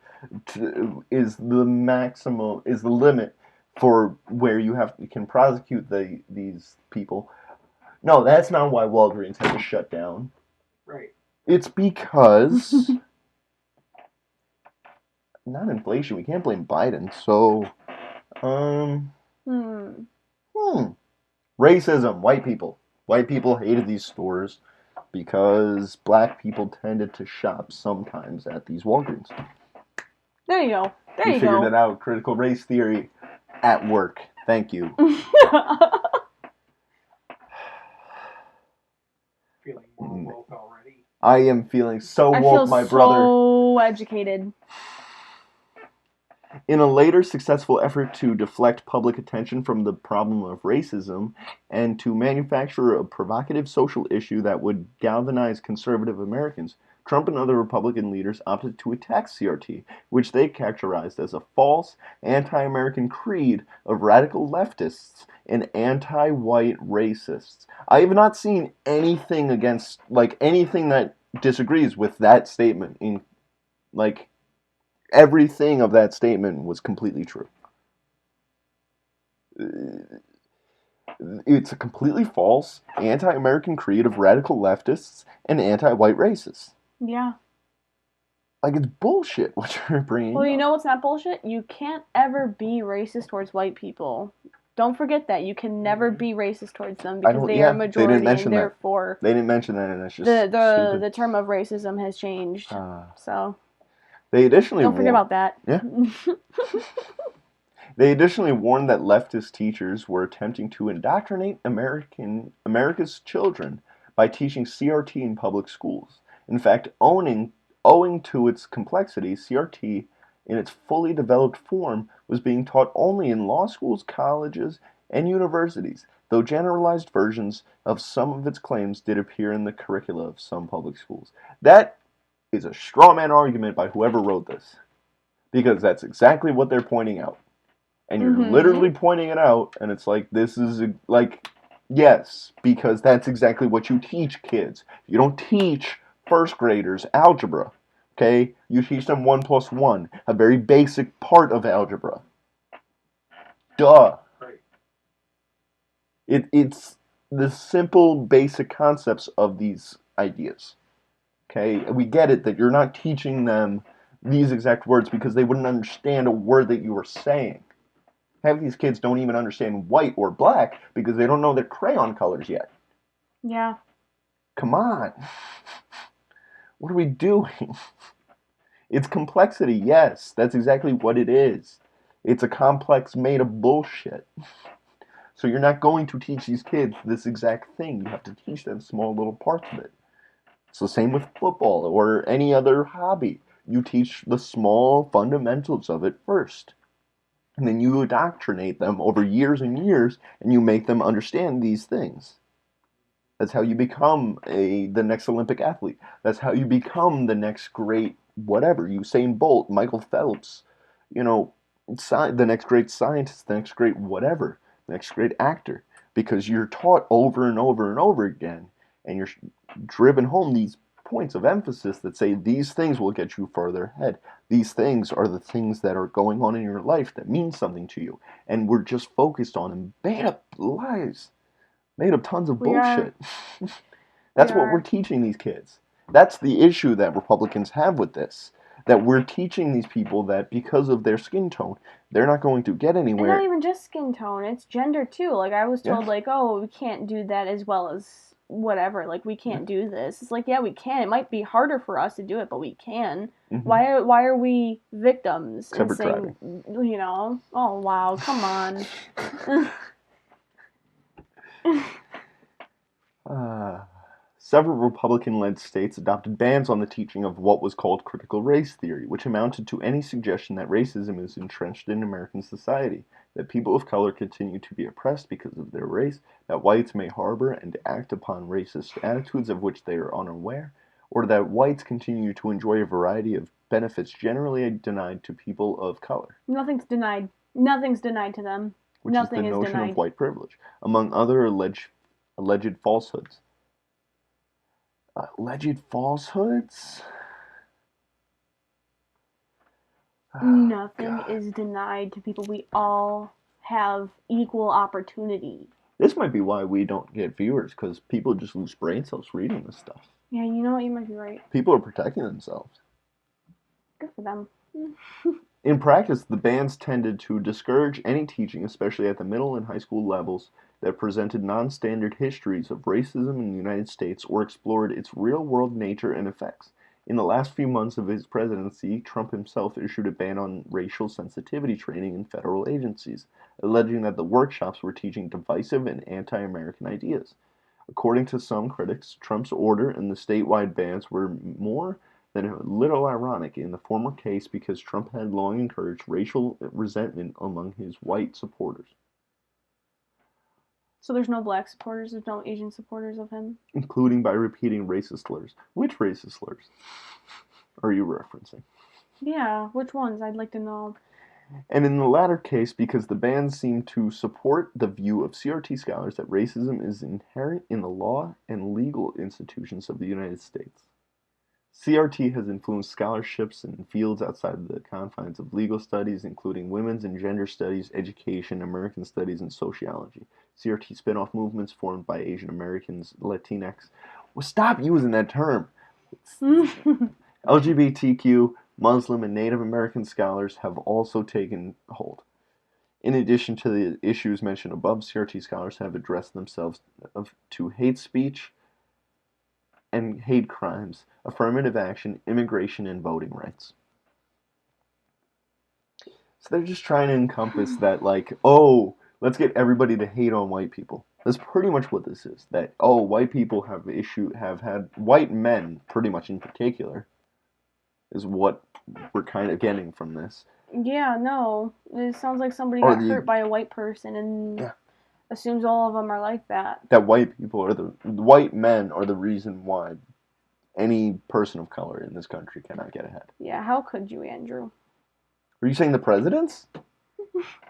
[SPEAKER 1] is the limit for where you can prosecute these people. No, that's not why Walgreens had to shut down.
[SPEAKER 4] Right.
[SPEAKER 1] It's because not inflation. We can't blame Biden. So, racism. White people. White people hated these stores because black people tended to shop sometimes at these Walgreens.
[SPEAKER 2] There you go.
[SPEAKER 1] We figured it out. Critical race theory at work. Thank you.
[SPEAKER 4] Feeling more woke already.
[SPEAKER 1] I am feeling so woke, my brother.
[SPEAKER 2] So educated.
[SPEAKER 1] In a later successful effort to deflect public attention from the problem of racism and to manufacture a provocative social issue that would galvanize conservative Americans, Trump and other Republican leaders opted to attack CRT, which they characterized as a false, anti-American creed of radical leftists and anti-white racists. I have not seen anything against, anything that disagrees with that statement. Everything of that statement was completely true. It's a completely false, anti-American creed of radical leftists and anti-white racists.
[SPEAKER 2] Yeah.
[SPEAKER 1] It's bullshit what you're bringing
[SPEAKER 2] Well, you
[SPEAKER 1] up.
[SPEAKER 2] know what's not bullshit? You can't ever be racist towards white people. Don't forget that. You can never be racist towards them because they are a majority and therefore...
[SPEAKER 1] They didn't mention that, and it's just
[SPEAKER 2] the term of racism has changed. So...
[SPEAKER 1] They additionally
[SPEAKER 2] don't forget about that.
[SPEAKER 1] Yeah. They additionally warned that leftist teachers were attempting to indoctrinate America's children by teaching CRT in public schools. In fact, owing to its complexity, CRT, in its fully developed form, was being taught only in law schools, colleges, and universities, though generalized versions of some of its claims did appear in the curricula of some public schools. That is a straw man argument by whoever wrote this, because that's exactly what they're pointing out. And you're literally pointing it out, and it's like, this is, like, yes, because that's exactly what you teach kids. You don't teach first graders algebra, okay? You teach them 1 plus 1, a very basic part of algebra. Duh.
[SPEAKER 4] Right.
[SPEAKER 1] It's the simple, basic concepts of these ideas, okay? We get it that you're not teaching them these exact words because they wouldn't understand a word that you were saying. Half of these kids don't even understand white or black because they don't know their crayon colors yet.
[SPEAKER 2] Yeah.
[SPEAKER 1] Come on. What are we doing? It's complexity, yes. That's exactly what it is. It's a complex made of bullshit. So you're not going to teach these kids this exact thing. You have to teach them small little parts of it. It's the same with football or any other hobby. You teach the small fundamentals of it first. And then you indoctrinate them over years and years, and you make them understand these things. That's how you become the next Olympic athlete. That's how you become the next great whatever. Usain Bolt, Michael Phelps, you know, the next great scientist, the next great whatever, the next great actor. Because you're taught over and over and over again, and you're driven home these points of emphasis that say these things will get you further ahead. These things are the things that are going on in your life that mean something to you. And we're just focused on and made up lies. Made up tons of bullshit. That's what we're teaching these kids. That's the issue that Republicans have with this. That we're teaching these people that because of their skin tone, they're not going to get anywhere.
[SPEAKER 2] And not even just skin tone, it's gender too. Like, I was told, like, oh, we can't do that as well as whatever. Like, we can't do this. It's like, yeah, we can. It might be harder for us to do it, but we can. Why are we victims?
[SPEAKER 1] Except for driving.
[SPEAKER 2] You know, oh, wow, come on.
[SPEAKER 1] Several Republican-led states adopted bans on the teaching of what was called critical race theory, which amounted to any suggestion that racism is entrenched in American society, that people of color continue to be oppressed because of their race, that whites may harbor and act upon racist attitudes of which they are unaware, or that whites continue to enjoy a variety of benefits generally denied to people of color.
[SPEAKER 2] Nothing's denied. Nothing's denied to them.
[SPEAKER 1] Which
[SPEAKER 2] Nothing
[SPEAKER 1] is the notion
[SPEAKER 2] denied.
[SPEAKER 1] of white privilege, among other alleged falsehoods. Alleged falsehoods?
[SPEAKER 2] Nothing is denied to people. We all have equal opportunity.
[SPEAKER 1] This might be why we don't get viewers, because people just lose brain cells reading this stuff.
[SPEAKER 2] Yeah, you know what? You might be right.
[SPEAKER 1] People are protecting themselves.
[SPEAKER 2] Good for them.
[SPEAKER 1] In practice, the bans tended to discourage any teaching, especially at the middle and high school levels, that presented non-standard histories of racism in the United States or explored its real-world nature and effects. In the last few months of his presidency, Trump himself issued a ban on racial sensitivity training in federal agencies, alleging that the workshops were teaching divisive and anti-American ideas. According to some critics, Trump's order and the statewide bans were more than a little ironic in the former case because Trump had long encouraged racial resentment among his white supporters.
[SPEAKER 2] So there's no black supporters, there's no Asian supporters of him?
[SPEAKER 1] Including by repeating racist slurs. Which racist slurs are you referencing?
[SPEAKER 2] Yeah, which ones? I'd like to know.
[SPEAKER 1] And in the latter case, because the bans seem to support the view of CRT scholars that racism is inherent in the law and legal institutions of the United States. CRT has influenced scholarships in fields outside the confines of legal studies, including women's and gender studies, education, American studies, and sociology. CRT spin-off movements formed by Asian Americans, Latinx. Well, stop using that term. LGBTQ, Muslim, and Native American scholars have also taken hold. In addition to the issues mentioned above, CRT scholars have addressed themselves to hate speech and hate crimes, affirmative action, immigration, and voting rights. So they're just trying to encompass that, like, oh, let's get everybody to hate on white people. That's pretty much what this is. That, oh, white people have had, white men, pretty much in particular, is what we're kind of getting from this.
[SPEAKER 2] Yeah, no. It sounds like somebody got hurt by a white person and assumes all of them are like that.
[SPEAKER 1] That white men are the reason why any person of color in this country cannot get ahead.
[SPEAKER 2] Yeah, how could you, Andrew?
[SPEAKER 1] Are you saying the presidents?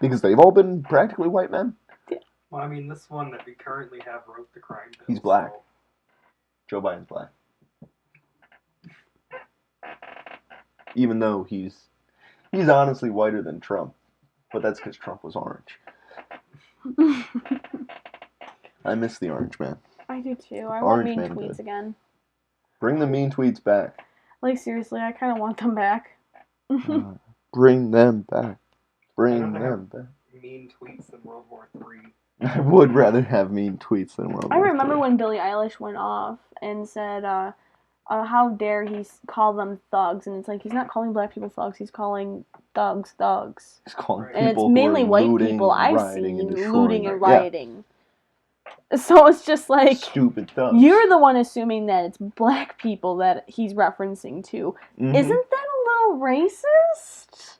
[SPEAKER 1] Because they've all been practically white men.
[SPEAKER 4] Well, I mean, this one that we currently have wrote the crime bill.
[SPEAKER 1] He's black.
[SPEAKER 4] So
[SPEAKER 1] Joe Biden's black. Even though he's honestly whiter than Trump. But that's because Trump was orange. I miss the orange man.
[SPEAKER 2] I do too. I
[SPEAKER 1] Orange
[SPEAKER 2] want mean
[SPEAKER 1] man
[SPEAKER 2] tweets
[SPEAKER 1] good.
[SPEAKER 2] again.
[SPEAKER 1] Bring the mean tweets back.
[SPEAKER 2] Like, seriously, I kind of want them back.
[SPEAKER 1] Bring them back. Bring
[SPEAKER 4] I'd rather
[SPEAKER 1] them
[SPEAKER 4] have
[SPEAKER 1] back.
[SPEAKER 4] mean tweets than World War III.
[SPEAKER 1] I would rather have mean tweets than World
[SPEAKER 2] I
[SPEAKER 1] War
[SPEAKER 2] remember
[SPEAKER 1] III.
[SPEAKER 2] when Billie Eilish went off and said, how dare he call them thugs? And it's like, he's not calling black people thugs, he's calling thugs thugs.
[SPEAKER 1] He's calling
[SPEAKER 4] Right.
[SPEAKER 1] people
[SPEAKER 2] And it's
[SPEAKER 1] who
[SPEAKER 2] mainly
[SPEAKER 1] are
[SPEAKER 2] white
[SPEAKER 1] looting
[SPEAKER 2] people
[SPEAKER 1] and
[SPEAKER 2] I've
[SPEAKER 1] rioting
[SPEAKER 2] seen
[SPEAKER 1] and destroying
[SPEAKER 2] looting and
[SPEAKER 1] our-
[SPEAKER 2] rioting. So it's just like,
[SPEAKER 1] stupid thugs.
[SPEAKER 2] you're the one assuming that it's black people that he's referencing to.
[SPEAKER 1] Mhm.
[SPEAKER 2] Isn't that a little racist?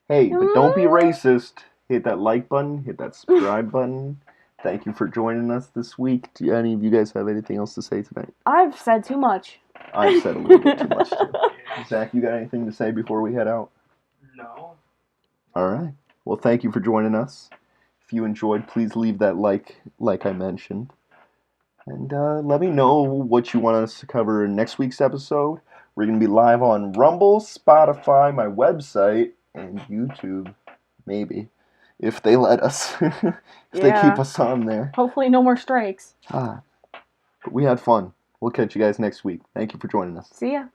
[SPEAKER 1] Hey, but don't be racist. Hit that like button. Hit that subscribe button. Thank you for joining us this week. Do any of you guys have anything else to say tonight?
[SPEAKER 2] I've said too much.
[SPEAKER 1] I've said a little bit too much too. Zach, you got anything to say before we head out?
[SPEAKER 4] No.
[SPEAKER 1] All right. Well, thank you for joining us. If you enjoyed, please leave that like I mentioned. And let me know what you want us to cover in next week's episode. We're going to be live on Rumble, Spotify, my website, and YouTube, maybe, if they let us. if they
[SPEAKER 2] Yeah.
[SPEAKER 1] keep us on there.
[SPEAKER 2] Hopefully no more strikes.
[SPEAKER 1] But we had fun. We'll catch you guys next week. Thank you for joining us.
[SPEAKER 2] See ya.